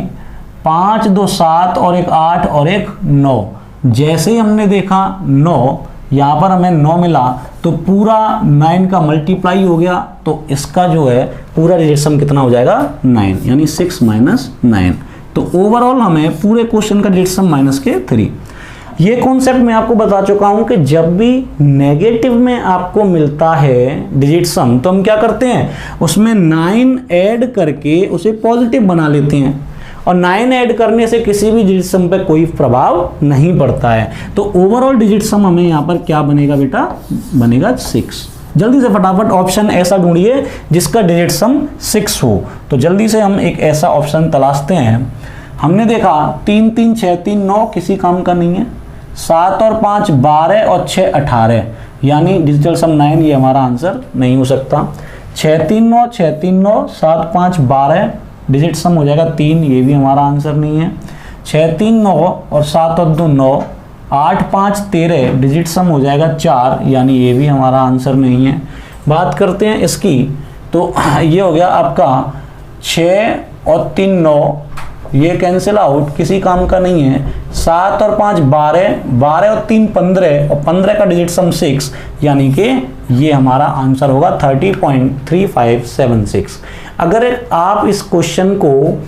5 2 7 और एक 8 और एक 9। जैसे ही हमने देखा 9, यहाँ पर हमें 9 मिला तो पूरा 9 का मल्टीप्लाई हो गया, तो इसका जो है पूरा डिजिट सम कितना हो जाएगा 9, यानी 6 माइनस 9। तो ओवरऑल हमें पूरे क्वेश्चन का डिजिट सम माइनस के 3। ये कॉन्सेप्ट मैं आपको बता चुका हूं कि जब भी नेगेटिव में आपको मिलता है डिजिट सम तो हम क्या करते हैं, उसमें 9 ऐड करके उसे पॉजिटिव बना लेते हैं, और 9 ऐड करने से किसी भी डिजिट सम पे कोई प्रभाव नहीं पड़ता है। तो ओवरऑल डिजिट सम हमें यहाँ पर क्या बनेगा बेटा, बनेगा 6। जल्दी से फटाफट ऑप्शन ऐसा ढूंढिए जिसका डिजिट सम 6 हो। तो जल्दी से हम एक ऐसा ऑप्शन तलाशते हैं। हमने देखा 3 3 6 3 9 किसी काम का नहीं है, 7 और 5 12 और 6 18, यानी डिजिटल सम 9, ये हमारा आंसर नहीं हो सकता। 6 3 9 6 3 9 7 5 12 डिजिट सम हो जाएगा 3, ये भी हमारा आंसर नहीं है। 6 3 9 और 7 और 2 9, 8 5 13 डिजिट सम हो जाएगा 4, यानी ये भी हमारा आंसर नहीं है। बात करते हैं इसकी, तो ये हो गया आपका 6 और 3 9, ये कैंसिल आउट, किसी काम का नहीं है। 7 और 5 12, 12 और 3 15, और 15 का डिजिट सम 6, यानी कि ये हमारा आंसर होगा 30.3576। अगर आप इस क्वेश्चन को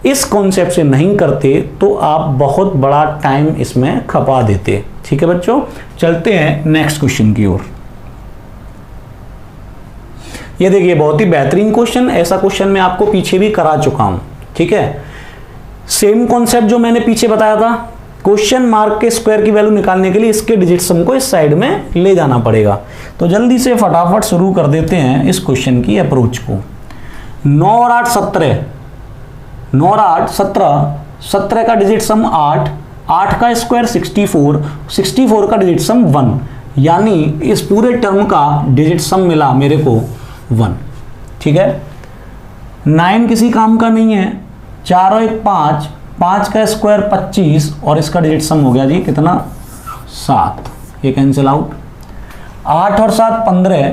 इस कॉन्सेप्ट से नहीं करते तो आप बहुत बड़ा टाइम इसमें खपा देते। ठीक है बच्चों, चलते हैं नेक्स्ट क्वेश्चन की ओर। ये देखिए बहुत ही बेहतरीन क्वेश्चन, ऐसा क्वेश्चन मैं आपको पीछे भी करा चुका हूं। ठीक है, सेम कॉन्सेप्ट जो मैंने पीछे बताया था, क्वेश्चन मार्क के स्क्वायर की वैल्यू निकालने के लिए इसके डिजिट सम को इस साइड में ले जाना पड़ेगा। तो जल्दी से फटाफट शुरू कर देते हैं इस क्वेश्चन की अप्रोच को। 9 और 8 17, 9 और 8 17, 17 का डिजिट सम 8, 8 का स्क्वायर 64, 64 का डिजिट सम 1, यानी इस पूरे टर्म का डिजिट सम मिला मेरे को 1। ठीक है, 9 किसी काम का नहीं है, 4 और 1 5, 5 का स्क्वायर 25, और इसका डिजिट सम हो गया जी कितना 7, ये कैंसिल आउट। 8 और 7 15,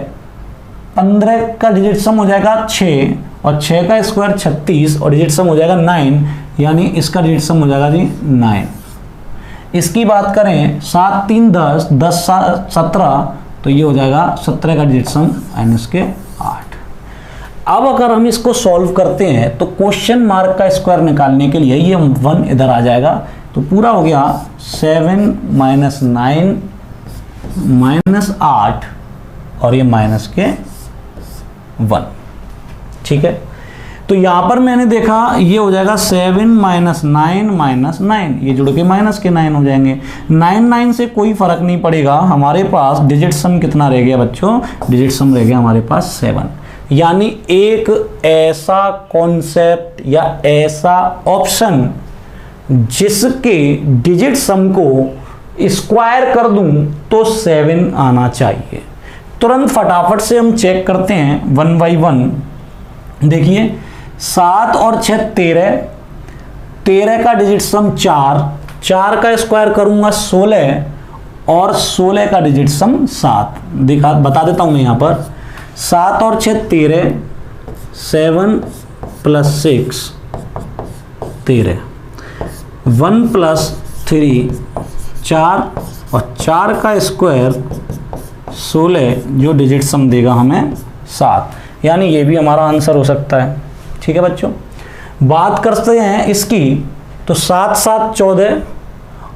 15 का डिजिट सम हो जाएगा 6, और 6 का स्क्वायर 36, और डिजिट सम हो जाएगा 9, यानी इसका डिजिट सम हो जाएगा जी 9। इसकी बात करें 7 3 10, 10 17, तो ये हो जाएगा 17 का डिजिट सम माइनस के 8। अब अगर हम इसको सॉल्व करते हैं तो क्वेश्चन मार्क का स्क्वायर निकालने के लिए ये 1 इधर आ जाएगा, तो पूरा हो गया 7 माइनस 9 माइनस 8, और ये माइनस के 1। ठीक है, तो यहां पर मैंने देखा ये हो जाएगा 7 माइनस 9 माइनस 9, ये जुड़ के माइनस के 9 हो जाएंगे। 9 9 से कोई फर्क नहीं पड़ेगा, हमारे पास डिजिट सम कितना रह गया बच्चों, डिजिट सम रह गया हमारे पास 7। यानी एक ऐसा कॉन्सेप्ट या ऐसा ऑप्शन जिसके डिजिट सम को स्क्वायर कर दूं तो 7 आना चाहिए। तुरंत फटाफट से हम चेक करते हैं 1 बाई 1। देखिए 7 और 6 13, 13 का डिजिट सम 4, 4 का स्क्वायर करूंगा 16, और 16 का डिजिट सम 7। दिखा बता देता हूं मैं यहां पर, 7 और 6 13, 7 प्लस 6 13, 1 प्लस 3 4, और 4 का स्क्वायर 16, जो डिजिट सम देगा हमें 7, यानी ये भी हमारा आंसर हो सकता है। ठीक है बच्चों, बात करते हैं इसकी, तो 7 7 14,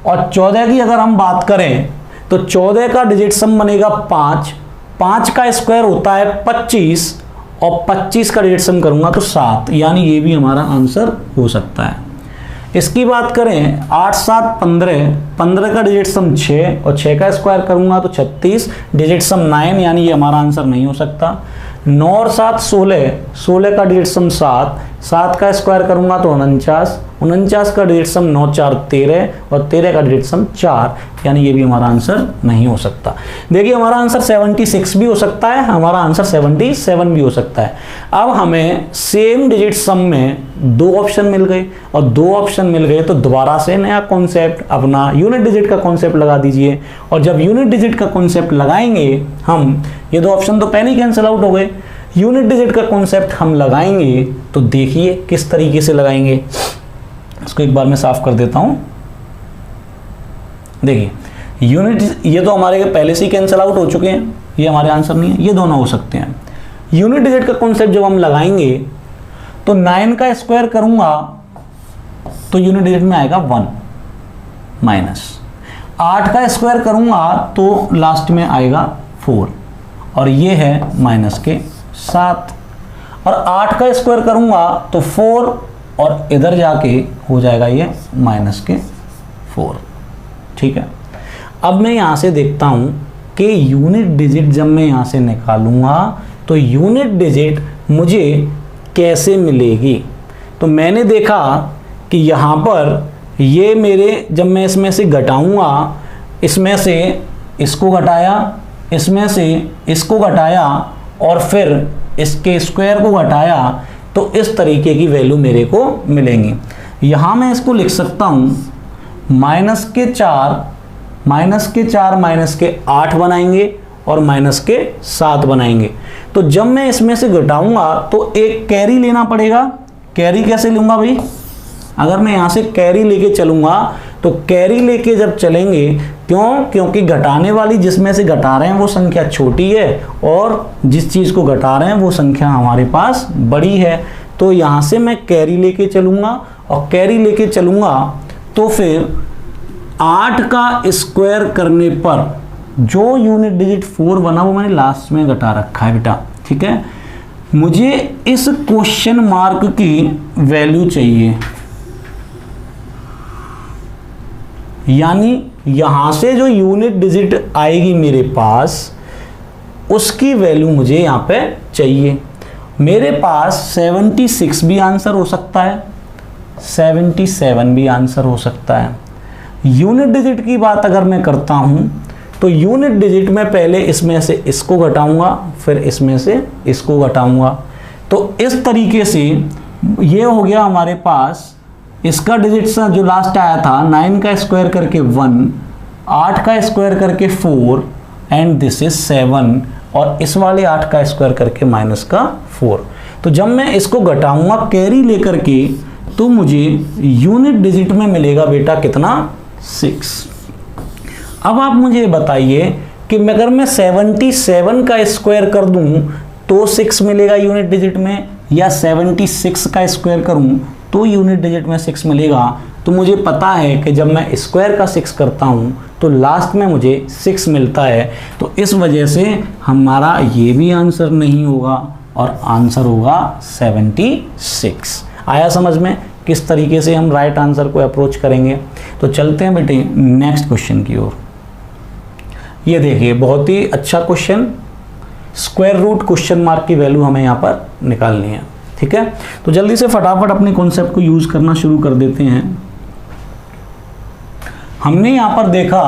और 14 की अगर हम बात करें तो 14 का डिजिट सम बनेगा 5, 5 का स्क्वायर होता है 25, और 25 का डिजिट सम करूंगा तो 7, यानी ये भी हमारा आंसर हो सकता है। इसकी बात करें 8 7 15, 15 का डिजिट सम 6, और 6 का स्क्वायर करूंगा तो 36, डिजिट सम 9, यानी ये हमारा आंसर नहीं हो सकता। 9 और 7 16, 16 का डिजिट सम 7, 7 का स्क्वायर करूंगा तो 49, 49 का डिजिट सम 9 4 13, और 13 का डिजिट सम 4, यानी ये भी हमारा आंसर नहीं हो सकता। देखिए हमारा आंसर 76 भी हो सकता है, हमारा आंसर 77 भी हो सकता है। अब हमें सेम डिजिट सम में 2 ऑप्शन मिल गए, और 2 ऑप्शन मिल गए तो दोबारा से नया कॉन्सेप्ट अपना यूनिट डिजिट का कॉन्सेप्ट लगा दीजिए, और जब यूनिट डिजिट का कॉन्सेप्ट लगाएंगे हम, ये 2 ऑप्शन तो पहले ही कैंसिल आउट हो गए, यूनिट डिजिट का कॉन्सेप्ट हम लगाएंगे तो देखिए किस तरीके से लगाएंगे। इसको एक बार मैं साफ कर देता हूं। देखिए यूनिट, ये तो हमारे पहले से ही कैंसिल आउट हो चुके हैं, ये हमारे आंसर नहीं है, ये दोनों हो सकते हैं। यूनिट डिजिट का कॉन्सेप्ट जब हम लगाएंगे तो 9 का स्क्वायर करूंगा तो यूनिट डिजिट में आएगा 1 माइनस, 8 का स्क्वायर करूंगा तो लास्ट में आएगा 4 और ये है माइनस के 7, और 8 का स्क्वायर करूंगा तो 4 और इधर जाके हो जाएगा ये माइनस के 4। ठीक है, अब मैं यहां से देखता हूं कि यूनिट डिजिट जब मैं यहां से निकालूंगा तो यूनिट डिजिट मुझे कैसे मिलेगी। तो मैंने देखा कि यहाँ पर ये मेरे, जब मैं इसमें से घटाऊंगा, इसमें से इसको घटाया, इसमें से इसको घटाया और फिर इसके स्क्वायर को घटाया, तो इस तरीके की वैल्यू मेरे को मिलेंगी। यहाँ मैं इसको लिख सकता हूँ माइनस के 4 माइनस के 8 बनाएंगे और माइनस के 7 बनाएंगे। तो जब मैं इसमें से घटाऊंगा तो एक कैरी लेना पड़ेगा। कैरी कैसे लूंगा भाई? अगर मैं यहाँ से कैरी लेके चलूंगा तो कैरी लेके जब चलेंगे, क्योंकि घटाने वाली जिसमें से घटा रहे हैं वो संख्या छोटी है और जिस चीज़ को घटा रहे हैं वो संख्या हमारे पास बड़ी है। तो यहाँ से मैं कैरी लेके चलूंगा और कैरी लेके चलूंगा तो फिर 8 का स्क्वायर करने पर जो यूनिट डिजिट 4 बना वो मैंने लास्ट में घटा रखा है बेटा। ठीक है, मुझे इस क्वेश्चन मार्क की वैल्यू चाहिए, यानी यहां से जो यूनिट डिजिट आएगी मेरे पास उसकी वैल्यू मुझे यहां पे चाहिए। मेरे पास 76 भी आंसर हो सकता है, 77 भी आंसर हो सकता है। यूनिट डिजिट की बात अगर मैं करता हूं तो यूनिट डिजिट में पहले इसमें से इसको घटाऊंगा, फिर इसमें से इसको घटाऊंगा। तो इस तरीके से ये हो गया हमारे पास। इसका डिजिट जो लास्ट आया था 9 का स्क्वायर करके 1, 8 का स्क्वायर करके 4 एंड दिस इज 7, और इस वाले 8 का स्क्वायर करके माइनस का 4। तो जब मैं इसको घटाऊंगा कैरी लेकर के तो मुझे यूनिट डिजिट में मिलेगा बेटा कितना? 6। अब आप मुझे बताइए कि अगर मैं 77 का स्क्वायर कर दूं तो 6 मिलेगा यूनिट डिजिट में, या 76 का स्क्वायर करूं तो यूनिट डिजिट में 6 मिलेगा। तो मुझे पता है कि जब मैं स्क्वायर का 6 करता हूं तो लास्ट में मुझे 6 मिलता है। तो इस वजह से हमारा ये भी आंसर नहीं होगा और आंसर होगा 76। आया समझ में किस तरीके से हम राइट आंसर को अप्रोच करेंगे? तो चलते हैं बेटे नेक्स्ट क्वेश्चन की ओर। ये देखिए बहुत ही अच्छा question, square root question mark की वैल्यू हमें यहाँ पर निकालनी है। ठीक है, तो जल्दी से फटाफट अपने कॉन्सेप्ट को यूज करना शुरू कर देते हैं। हमने यहाँ पर देखा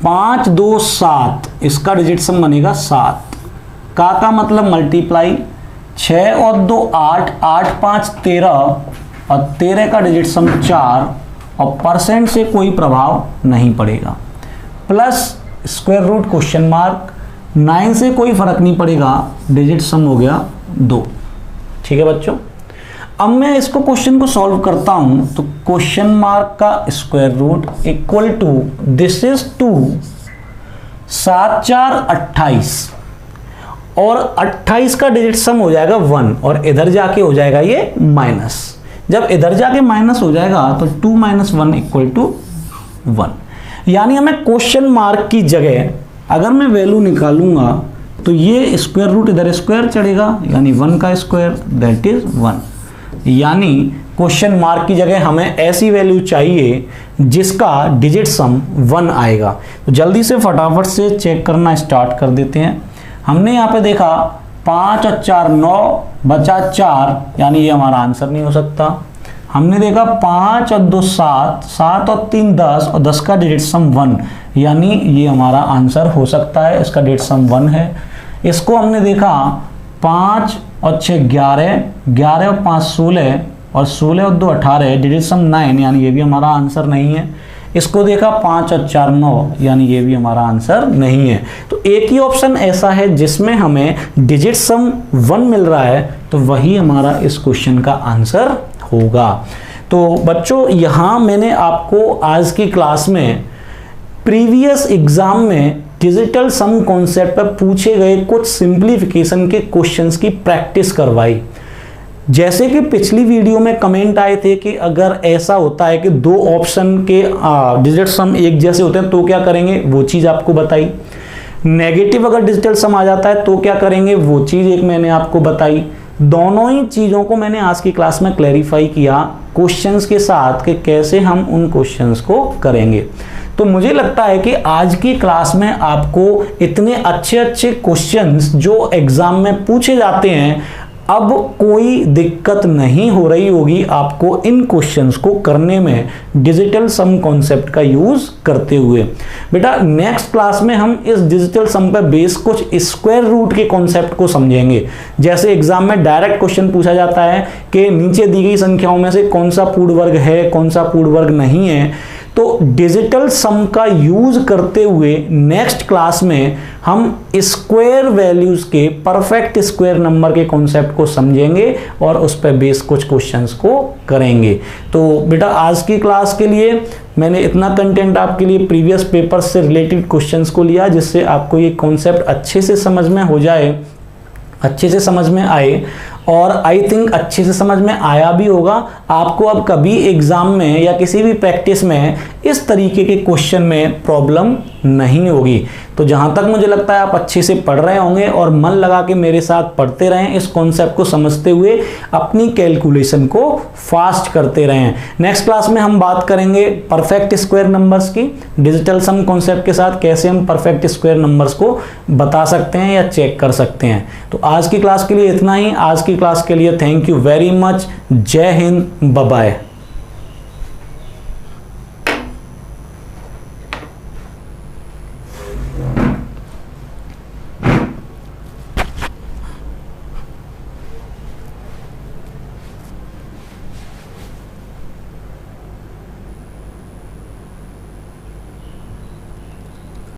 5 2 7, इसका डिजिट सम बनेगा 7। का मतलब मल्टीप्लाई, 6 और 2 8, 8 5 13 और 13 का डिजिट सम 4 और परसेंट से कोई प्रभाव नहीं पड़ेगा, plus square root question mark, 9 से कोई फर्क नहीं पड़ेगा, डिजिट सम हो गया 2। ठीक है बच्चों, अब मैं इसको क्वेश्चन को सॉल्व करता हूं तो क्वेश्चन मार्क का square root equal to this is 2, 7 4 28 और 28 का डिजिट सम हो जाएगा 1 और इधर जाके हो जाएगा ये माइनस। जब इधर जाके माइनस हो जाएगा तो 2 - 1 इक्वल टू 1, यानी हमें क्वेश्चन मार्क की जगह अगर मैं वैल्यू निकालूंगा तो ये स्क्वायर रूट इधर स्क्वायर चढ़ेगा, यानी 1 का स्क्वायर दैट इज 1। यानी क्वेश्चन मार्क की जगह हमें ऐसी वैल्यू चाहिए जिसका डिजिट सम 1 आएगा। तो जल्दी से फटाफट से चेक करना स्टार्ट कर देते हैं। हमने यहाँ पे देखा 5 और 4 9 बचा 4, यानी ये हमारा आंसर नहीं हो सकता। हमने देखा 5 और 2 7, 7 और 3 10 और 10 का डिजिट सम 1, यानी ये हमारा आंसर हो सकता है, इसका डिजिट सम 1 है। इसको हमने देखा 5 और 6 11, 11 और 5 16 और 16 और 2 18, डिजिट सम 9, यानी ये भी हमारा आंसर नहीं है। इसको देखा 5 और 4 9, यानी ये भी हमारा आंसर नहीं है। तो एक ही ऑप्शन ऐसा है जिसमें हमें डिजिट सम 1 मिल रहा है, तो वही हमारा इस क्वेश्चन का आंसर होगा। तो बच्चों यहाँ मैंने आपको आज की क्लास में प्रीवियस एग्जाम में डिजिटल सम कॉन्सेप्ट पर पूछे गए कुछ सिंप्लीफिकेशन के क्वेश्चंस की प्रैक्टिस करवाई। जैसे कि पिछली वीडियो में कमेंट आए थे कि अगर ऐसा होता है कि दो ऑप्शन के डिजिटल सम एक जैसे होते हैं तो क्या करेंगे, वो चीज़ आपको बताई। नेगेटिव अगर डिजिटल सम आ जाता है तो क्या करेंगे, वो चीज़ एक मैंने आपको बताई। दोनों ही चीज़ों को मैंने आज की क्लास में क्लैरिफाई किया क्वेश्चंस के साथ कि कैसे हम उन क्वेश्चंस को करेंगे। तो मुझे लगता है कि आज की क्लास में आपको इतने अच्छे अच्छे क्वेश्चंस जो एग्जाम में पूछे जाते हैं, अब कोई दिक्कत नहीं हो रही होगी आपको इन क्वेश्चंस को करने में डिजिटल सम कॉन्सेप्ट का यूज करते हुए। बेटा नेक्स्ट क्लास में हम इस डिजिटल सम पर बेस कुछ स्क्वायर रूट के कॉन्सेप्ट को समझेंगे। जैसे एग्जाम में डायरेक्ट क्वेश्चन पूछा जाता है कि नीचे दी गई संख्याओं में से कौन सा पूर्ण वर्ग है, कौन सा पूर्ण वर्ग नहीं है, तो डिजिटल सम का यूज करते हुए नेक्स्ट क्लास में हम स्क्वायर वैल्यूज के परफेक्ट स्क्वायर नंबर के कॉन्सेप्ट को समझेंगे और उस पर बेस कुछ क्वेश्चंस को करेंगे। तो बेटा आज की क्लास के लिए मैंने इतना कंटेंट आपके लिए प्रीवियस पेपर से रिलेटेड क्वेश्चंस को लिया जिससे आपको ये कॉन्सेप्ट अच्छे से समझ में हो जाए, अच्छे से समझ में आए, और आई थिंक अच्छे से समझ में आया भी होगा। आपको अब कभी एग्जाम में या किसी भी प्रैक्टिस में इस तरीके के क्वेश्चन में प्रॉब्लम नहीं होगी। तो जहाँ तक मुझे लगता है आप अच्छे से पढ़ रहे होंगे और मन लगा के मेरे साथ पढ़ते रहें, इस कॉन्सेप्ट को समझते हुए अपनी कैलकुलेशन को फास्ट करते रहें। नेक्स्ट क्लास में हम बात करेंगे परफेक्ट स्क्वायर नंबर्स की, डिजिटल सम कॉन्सेप्ट के साथ कैसे हम परफेक्ट स्क्वायर नंबर्स को बता सकते हैं या चेक कर सकते हैं। तो आज की क्लास के लिए इतना ही। आज की क्लास के लिए थैंक यू वेरी मच। जय हिंद, बाय बाय।